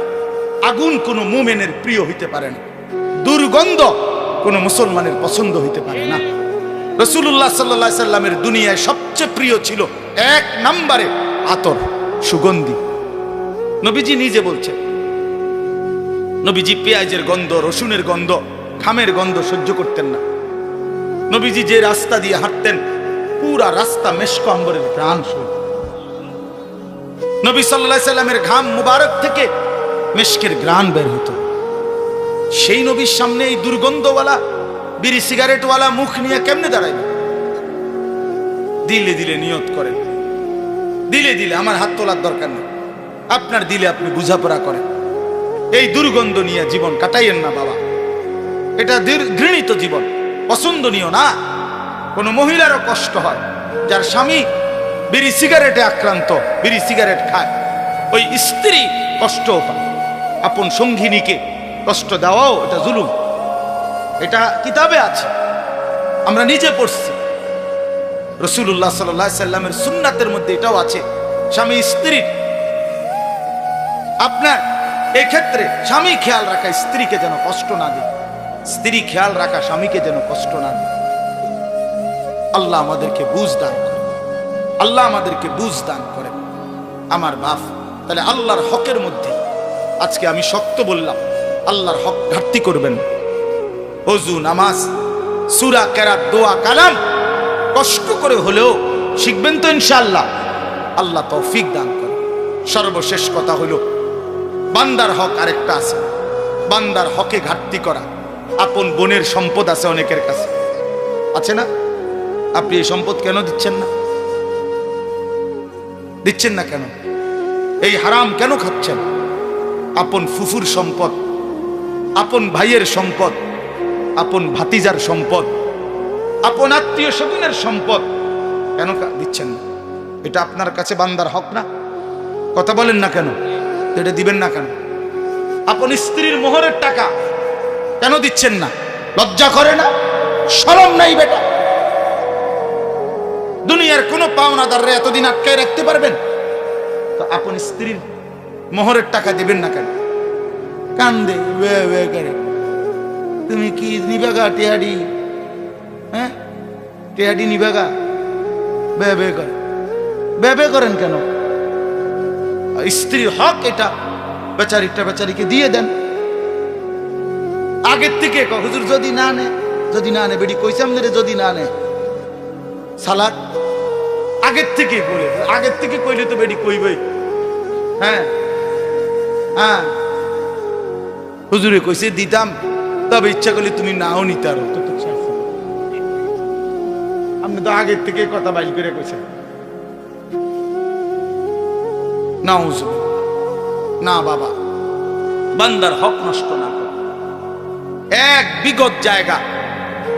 আগুন কোনো মুমিনের প্রিয় হইতে পারে না, দুর্গন্ধ কোনো মুসলমানের পছন্দ হইতে পারে না। রাসূলুল্লাহ সাল্লাল্লাহু আলাইহি সাল্লামের দুনিয়ায় সবচেয়ে প্রিয় ছিল 1 নম্বরে আতর, সুগন্ধি। নবীজি নিজে বলছেন, নবীজি পেঁয়াজের গন্ধ, রসুনের গন্ধ, ঘামের গন্ধ সহ্য করতেন না। নবীজি যে রাস্তা দিয়ে হাঁটতেন, পুরা রাস্তা মেশক আম্বরের ঘ্রাণ শুনত। নবী সাল্লাল্লাহু আলাইহি সাল্লামের ঘাম মুবারক থেকে মেশকের ঘ্রাণ বের হতো। সেই নবীর সামনে এই দুর্গন্ধওয়ালা বিড়ি সিগারেটওয়ালা মুখ নিয়ে কেমনে দাঁড়াইবে? দিলে দিলে নিয়ত করেন, দিলে দিলে, আমার হাত তোলার দরকার নেই, আপনার দিলে আপনি বুঝাপড়া করেন। এই দুর্গন্ধ নিয়ে জীবন কাটাইয়েন না বাবা, এটা ঘৃণিত জীবন। পছন্দনীয় না। কোনো মহিলারও কষ্ট হয়, যার স্বামী বিড়ি সিগারেটে আক্রান্ত, বিড়ি সিগারেট খায়, ওই স্ত্রী কষ্টও পায়। আপন সঙ্গিনীকে কষ্ট দেওয়াও এটা জুলুম। এটা কিতাবে আছে, আমরা নিজে পড়ছি। রাসূলুল্লাহ সাল্লাল্লাহু আলাইহি সাল্লামের সুন্নাতের মধ্যে এটাও আছে, স্বামী স্ত্রীর আপনার এই ক্ষেত্রে স্বামী খেয়াল রাখা স্ত্রীকে যেন কষ্ট না দেয়, স্ত্রী খেয়াল রাখা স্বামীকে যেন কষ্ট না দেয়। আল্লাহ আমাদেরকে বুঝ দান করে, আল্লাহ আমাদেরকে বুঝ দান করে আমার বাপ। তাহলে আল্লাহর হকের মধ্যে আজকে আমি শক্ত বললাম, আল্লাহর হক ঘাটতি করবেন। ওযু, নামাজ, সূরা, কেরাত, দোয়া, কালাম কষ্ট করে হলেও শিখবেন তো ইনশাআল্লাহ। আল্লাহ তৌফিক দান করে। সর্বশেষ কথা হলো, বান্দার হক আরেকটা আছে, বান্দার হকে ঘাটতি করা। আপন বোনের সম্পদ আছে অনেকের কাছে, আছে না? আপনি এই সম্পদ কেন দিচ্ছেন না? দিচ্ছেন না কেন? এই হারাম কেন খাচ্ছেন? আপন ফুফুর সম্পদ, আপন ভাইয়ের সম্পদ, আপন ভাতিজার সম্পদ, আপন আত্মীয় স্বজনের সম্পদ কেন দিচ্ছেন না? এটা আপনার কাছে বান্দার হক না? কথা বলেন না কেন? এটা দিবেন না কেন? আপন স্ত্রীর মোহরের টাকা কেন দিচ্ছেন না? লজ্জা করে না? শরম নাই বেটা? দুনিয়ার কোন পাওনাদাররা এতদিন আটকায় রাখতে পারবেন? তো আপন স্ত্রীর মোহরের টাকা দিবেন না কেন? কান্দে করে, তুমি কি নিবাগা টেহাডি? হ্যাঁ, টেহাডি নিবাগা? বে করে, বে করেন কেন? স্ত্রীর হক এটা, বেচারিটা বেচারিকে দিয়ে দেন আগের থেকে। হুজুর যদি না নে, যদি না নে, বেডি কইসাম রে, যদি না নে সালাদ আগের থেকে বলে, আগের থেকে কইলে তো বেডি কইবই। হ্যাঁ হ্যাঁ, হুজুরে কইছে দিতাম, তবে ইচ্ছা করলে তুমি নাও নিতে আরো। আপনি তো আগের থেকে কথা বাইল করে কইছেন না। হুজুর না বাবা, বান্দার হক নষ্ট না করো। এক বিগত জায়গা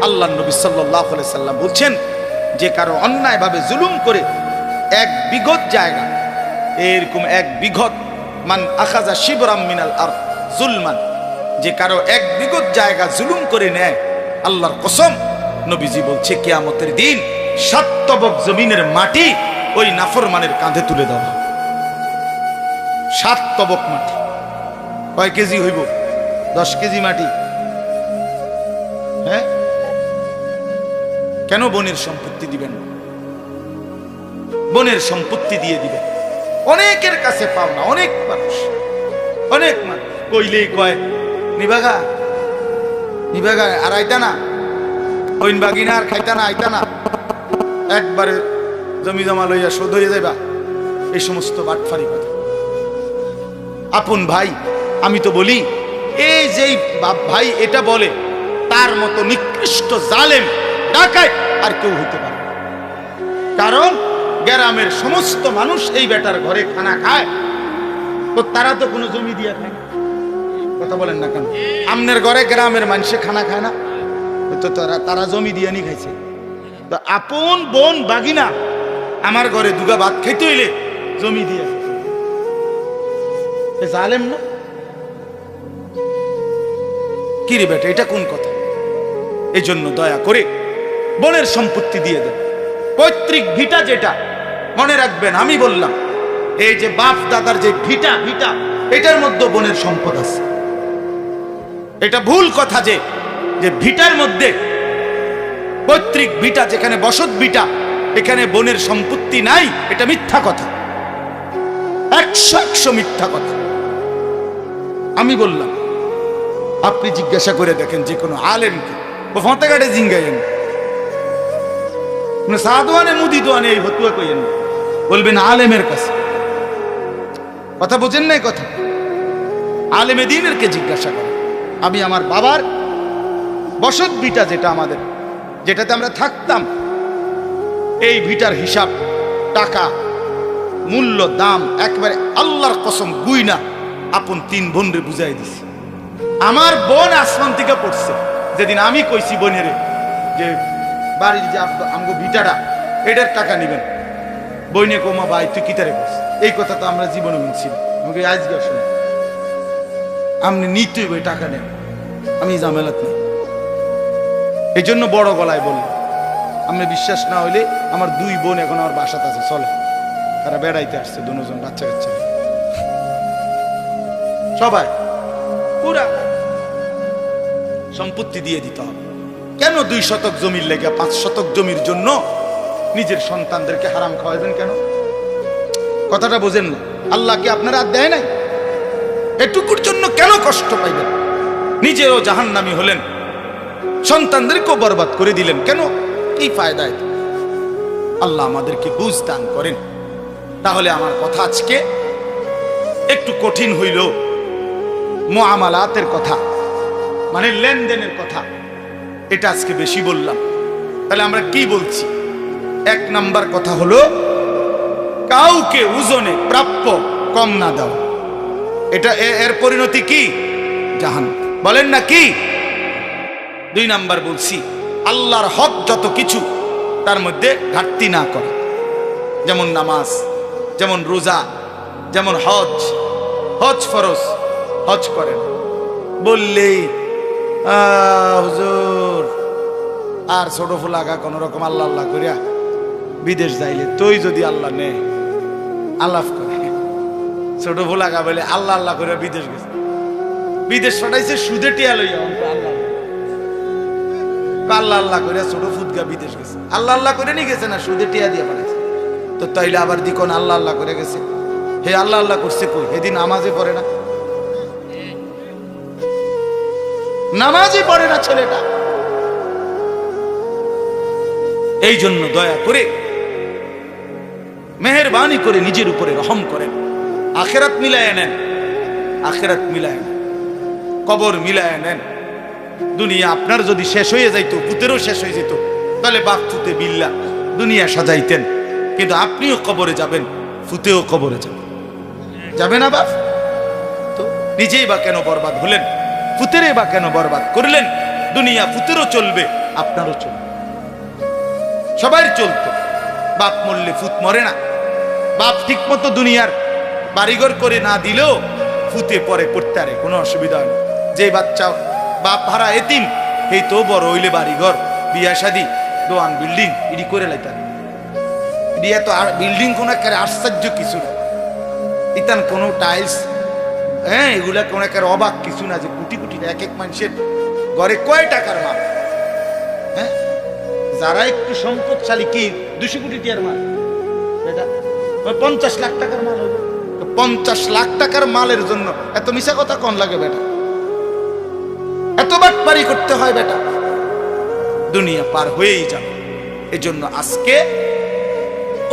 আল্লাহ নবী সাল্লাল্লাহু আলাইহি সাল্লাম বলছেন, যে কারো অন্যায় ভাবে জুলুম করে এক বিগত জায়গা, এরকম এক বিগত, মান আখাযা শিবরাম মিনাল আরদ যুলমান, যে কারো এক বিগত জায়গা জুলুম করে নেয়, আল্লাহর কসম নবীজি বলছে কিয়ামতের দিন 7 তবক জমিনের মাটি ওই নাফরমানের কাঁধে তুলে দেওয়া। 7 তবক মাটি কয় কেজি হইব? 10 কেজি মাটি। হ্যাঁ, কেন বোনের সম্পত্তি দিবেন? বোনের সম্পত্তি দিয়ে দিবেন। অনেকের কাছে পাওনা, অনেক মানুষ, অনেক মানুষ কইলেই কয় নিবাগা নিবাগা, আর আইতা না, ওইন বাগিনা আর খাইতা না, আইতা না, একবারে জমি জমা লইয়া শোধ হয়ে যাইবা। এই সমস্ত বাটফারি কথা। আপন ভাই, আমি তো বলি, এই যেই ভাই এটা বলে, তার মতো নিকৃষ্ট জালেম ডাকাত আর কেউ হতে পারে। কারণ গ্রামের সমস্ত মানুষ এই বেটার ঘরে খানা খায়, তো তারা তো কোনো জমি দিয়া খায় না। কথা বলেন না কেন? আমনের ঘরে গ্রামের মানুষে খানা খায় না, তো তারা জমি দিয়ে নি খাইছে। তো আপন বোন বাগিনা আমার ঘরে দুগা ভাত খাইতে হইলে জমি দিয়ে জালেম না? কি রে বেটা, এটা কোন কথা? এই জন্য দয়া করে বোনের সম্পত্তি দিয়ে দেন। পৈতৃক ভিটা যেটা, মনে রাখবেন আমি বললাম, এই যে বাপ দাদার যে ভিটা, এটার মধ্যে বোনের সম্পদ আছে। এটা ভুল কথা যে ভিটার মধ্যে, পৈতৃক ভিটা যেখানে বসত ভিটা, এখানে বোনের সম্পত্তি নাই, এটা মিথ্যা কথা, 100 মিথ্যা কথা। আমি বললাম, আপনি জিজ্ঞাসা করে দেখেন যে কোনো আলেমকে, ফতেঘাটে জিঙ্গাইয়েন, সাদওয়ানে মুদি দোয়ানে এই ফতুয়া কইয়েন, বলবেন আলেমের কাছে। কথা বোঝেন নাই? কথা আলেমে দ্বীনেরকে জিজ্ঞাসা করে। আমি আমার বাবার বসত ভিটা যেটা আমাদের, যেটাতে আমরা থাকতাম, এই ভিটার হিসাব, টাকা, মূল্য, দাম একবারে আল্লাহর কসম গুইনা আপন 3 বোনরে বুঝাই দিছি। আমার বোন আসমান থেকে পড়ছে, যেদিন আমি কইছি বোনেরে যে বাড়ির যে আমগো ভিটাটা এটার টাকা নিবেন। বইনে কোমা ভাই তুই কিতারে বস, এই কথা তো আমরা জীবনে শুনছি না, আমাকে আজকে শুনে আপনি নিতেই বই টাকা নেন, আমি ঝামেলাত নেই। এই জন্য বড় গলায় বললাম, আপনি বিশ্বাস না হইলে আমার 2 বোন এখন আমার বাসাতে আছে, চলে তারা বেড়াইতে আসছে, দুজন বাচ্চা কাচ্চা সবাই পুরা সম্পত্তি দিয়ে দিতে হবে। কেন 2 শতক জমির লেগে 5 শতক জমির জন্য নিজের সন্তানদেরকে হারাম খাওয়াবেন কেন? কথাটা বোঝেন না? আল্লাহকে আপনারা আর দেয় নাই? এটুকুর জন্য কেন কষ্ট পাইবেন? নিজেরও জাহান্নামী হলেন, সন্তানদেরকেও বরবাদ করে দিলেন, কেন? কি ফায়দা? আল্লাহ আমাদেরকে বুঝ দান করেন। তাহলে আমার কথা আজকে একটু কঠিন হইল, মুআমালাতের কথা, মানে লেনদেনের কথা, এটা আজকে বেশি বললাম। তাহলে আমরা কি বলছি? 1 নাম্বার কথা হলো কাউকে ওজনে প্রাপ্য কম না দেওয়া। এটা এর পরিণতি কি? জাহান্নাম। বলেন না কি? 2 নাম্বার বলছি আল্লাহর হক যত কিছু তার মধ্যে ঘাটতি না করা, যেমন নামাজ, যেমন রোজা, যেমন হজ। হজ ফরজ, হজ করেন বললেই হুজুর আর ছোট ফুলাগা কোন রকম আল্লাহ আল্লাহ করিয়া বিদেশ যাইলে তুই যদি আল্লাহ নে আলাপ করে, ছোট ফুলাগা বলে আল্লাহ আল্লাহ করে বিদেশ গেছে, বিদেশ পাঠাইছে সুদে টিয়া লইয়া আল্লাহ আল্লাহ আল্লাহ করে ছোট ফুদগা বিদেশ গেছে, আল্লাহ আল্লাহ করে নিয়ে গেছে না, সুদে টিয়া দিয়ে পাঠাইছে। তো তাইলে আবার দিকন আল্লাহ আল্লাহ করে গেছে, হে আল্লাহ আল্লাহ করছে কই? সেদিন নামাজে পড়ে না, নামাজই পড়ে না ছেলেটা। এই জন্য দয়া করে মেহেরবানি করে নিজের উপরে রহম করেন, আখেরাত মিলায় নেন, আখেরাত মিলায় নেন, কবর মিলায় নেন। দুনিয়া আপনার যদি শেষ হয়ে যাইতো, পুতেরও শেষ হয়ে যেত, তাহলে বাপ ফুতে বিল্লা দুনিয়া সাজাইতেন, কিন্তু আপনিও কবরে যাবেন, ফুতেও কবরে যাবেন, যাবে না বাপ? তো নিজেই বা কেন বরবাদ হলেন? ফুতেরে বা কেন বরবাদ করলেন? দুনিয়া ফুতেরও চলবে, আপনারও চলবে, সবাই চলতো। বাপ মরলে ফুত মরে না। বাপ ঠিক মতো দুনিয়ার বাড়িঘর করে না দিলেও ফুতে পরে পড়তে আরে কোনো অসুবিধা হয় না। যে বাচ্চা বাপ হারা এতিম, এই তো বড় হইলে বাড়িঘর, বিয়া শাদি, দোয়ান, বিল্ডিং ইডি করে লাইতার। ইডিয়া তো আর বিল্ডিং কোন একেবারে আশ্চর্য কিছু না, ইতান কোনো টাইলস, হ্যাঁ এগুলা কোন একেবারে অবাক কিছু না, যে কোটি কোটি এক এক মানুষের ঘরে কয় টাকার মাল। হ্যাঁ, যারা একটু সম্পদশালী কি 200 কোটি টাকার মাল, বেটা 50 লাখ টাকার মাল হবে। 50 লাখ টাকার মালের জন্য এত মিশা কথা কোন লাগে বেটা? এত বাটপারি করতে হয় বেটা? দুনিয়া পার হয়েই যাবে। এজন্য আজকে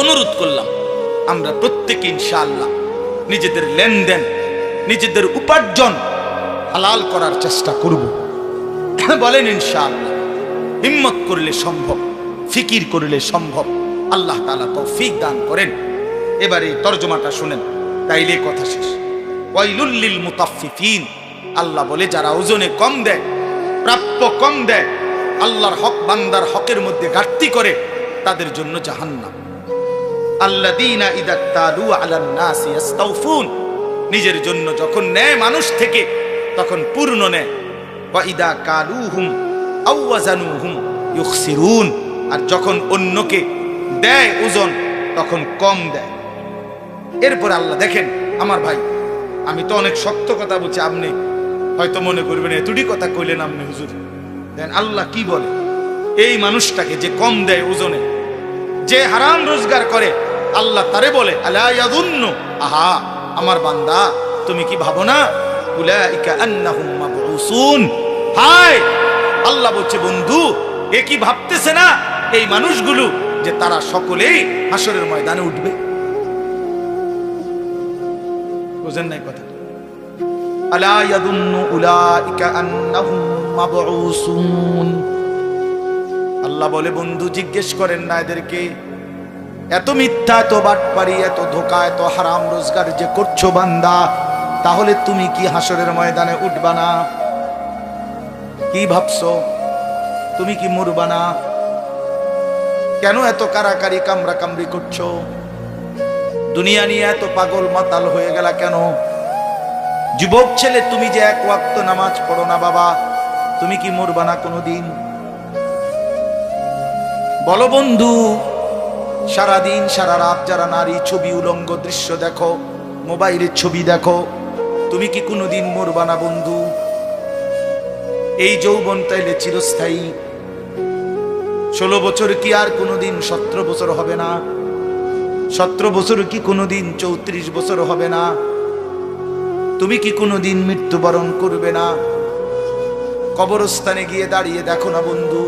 অনুরোধ করলাম, আমরা প্রত্যেকে ইনশাআল্লাহ নিজেদের লেনদেন, নিজেদের উপার্জন হালাল করার চেষ্টা করব। বলেন ইনশাআল্লাহ। হিম্মত করলে সম্ভব, ফিকির করলে সম্ভব। আল্লাহ তাআলা তৌফিক দান করেন। এবারে তরজমাটা শুনেন, তাইলে কথা শেষ। ওয়াইলুল লিল মুতাফফিফিন, আল্লাহ বলে যারা ওজনে কম দেয়, প্রাপ্য কম দেয়, আল্লাহর হক বান্দার হকের মধ্যে ঘাটতি করে, তাদের জন্য জাহান্নাম। আল্লাযীনা ইযা তালু আলান নাসি ইস্তাওফুন, নিজের জন্য যখন নেয় মানুষ থেকে তখন পূর্ণ নেয়। ওয়া ইযা কালুহুম আও ওয়াজানুহুম ইউখসিরুন, আর যখন অন্যকে দেয় ওজন তখন কম দেয়। এরপর আল্লাহ দেখেন আমার ভাই, আমি তো অনেক শক্ত কথা বলছি, আপনি হয়তো মনে করবেন এতটি কথা কইলেন আপনি হুজুর। দেন আল্লাহ কি বলে, এই মানুষটাকে যে কম দেয় ওজনে, যে হারাম রোজগার করে, আল্লাহ তারে বলে আলা ইয়াযুন্নু, আহা আমার বান্দা তুমি কি ভাবো না, উলাইকা আন্নাহুম মাবউসুন, হায় আল্লাহ বলছে বন্ধু এ কি ভাবতেছে না এই মানুষগুলো যে তারা সকলেই হাসরের ময়দানে উঠবে? বুঝেন নাই কথা? আলা ইয়াযুন্নু উলাইকা আন্নাহুম মাবউসুন। আল্লাহ বলে বন্ধু জিজ্ঞেস করেন না এদেরকে, এত মিথ্যা, এত বাটপারি, এত ধোঁকা, এত হারাম রোজগার যে করছো বান্দা, তাহলে তুমি কি হাসরের ময়দানে উঠবা না? কি ভাবছো? তুমি কি মরবা না? কেন এত কারাকারি কামড়া কামড়ি করছো? দুনিয়া নিয়ে এত পাগল মাতাল হয়ে গেলা কেন? যুবক ছেলে, তুমি যে এক ওয়াক্ত নামাজ পড়ো না বাবা, তুমি কি মরবা না কোনোদিন? বলো বন্ধু, সারাদিন সারা রাত যারা নারী ছবি উলঙ্গ দৃশ্য দেখো, মোবাইলের ছবি দেখো, তুমি কি কোনোদিন মরবা না বন্ধু? এই যৌবন তাইলে চিরস্থায়ী। 16 বছর কি আর কোনোদিন 17 বছর হবে না? 17 বছর কি কোনোদিন 34 বছর হবে না? তুমি কি কোনোদিন মৃত্যুবরণ করবে না? কবরস্থানে গিয়ে দাঁড়িয়ে দেখো না বন্ধু,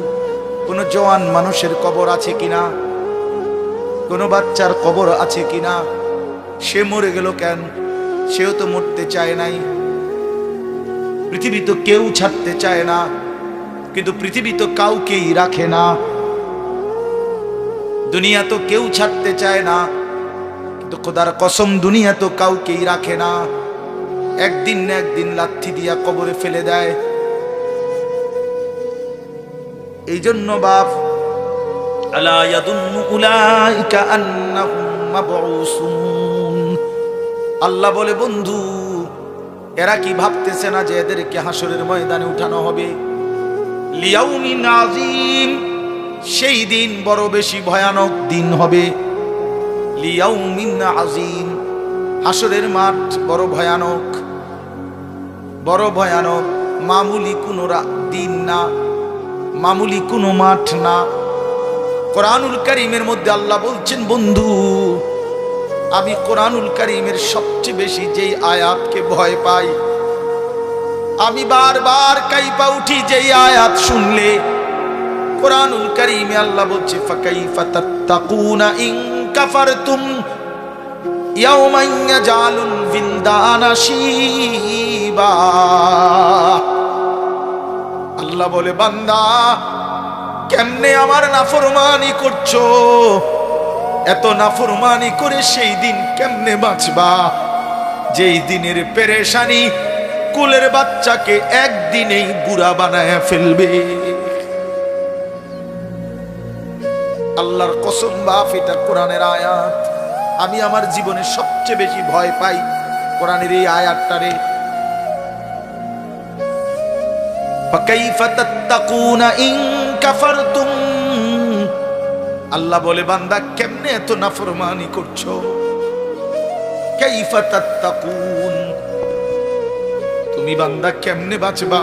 কোনো জওয়ান মানুষের কবর আছে কিনা, কোনো বাচ্চার কবর আছে কিনা। সে মরে গেল কেন? সেও তো মরতে চায় নাই। পৃথিবী তো কেউ ছাড়তে চায় না, কিন্তু পৃথিবী তো কাউকেই রাখে না। দুনিয়া তো কেউ ছাড়তে চায় না, কিন্তু খোদার কসম দুনিয়া তো কাউকেই রাখে না। একদিন না একদিন লাথি দিয়া কবরে ফেলে দেয়। এই জন্য বাপ, আলা ইয়াদুন্নু উলাইকা আন্নাহুম মাবউসুন, আল্লাহ বলে বন্ধু, এরা কি ভাবতেছে না যে এদেরকে হাসরের ময়দানে উঠানো হবে? লিয়াউমিন আযীম, সেই দিন বড় বেশি ভয়ানক দিন হবে। লিয়াউমিন আযীম, হাসরের মাঠ বড় ভয়ানক, বড় ভয়ানক। মামুলি কোনো দিন না, মামুলি কোনো মাঠ না। কোরআনুল কারীমের মধ্যে আল্লাহ বলছেন বন্ধু, আমি কোরআনুল কারীমের সবচেয়ে বেশি যেই আয়াতকে ভয় পাই, আমি বারবার কাইপা উঠি যেই আয়াত শুনলে। কোরআনুল কারীমে আল্লাহ বলছে, ফাকাইফা তাত্তাকুনা ইন কাফারতুম ইয়াওমান ইয়াজালুল বিলদানা শিবা। আল্লাহ বলে, বান্দা কেমনে আমার নাফরমানি করছো? এত নাফরমানি করে সেই দিন কেমনে বাঁচবা, যেই দিনের পেরেশানি কুলের বাচ্চাকে একদিনেই বুড়া বানায় ফেলবে। আল্লাহর কসম বাপ, এটা কোরআনের আয়াত। আমি আমার জীবনে সবচেয়ে বেশি ভয় পাই কোরআনের এই আয়াতটারে। ফাকাইফা তাত্তাকুনা ইন কাফারতুম, আল্লাহ বলে বান্দা কেমনে এত নাফরমানি করছো? কাইফা তাত্তাকুন, তুমি বান্দা কেমনে বাঁচবা?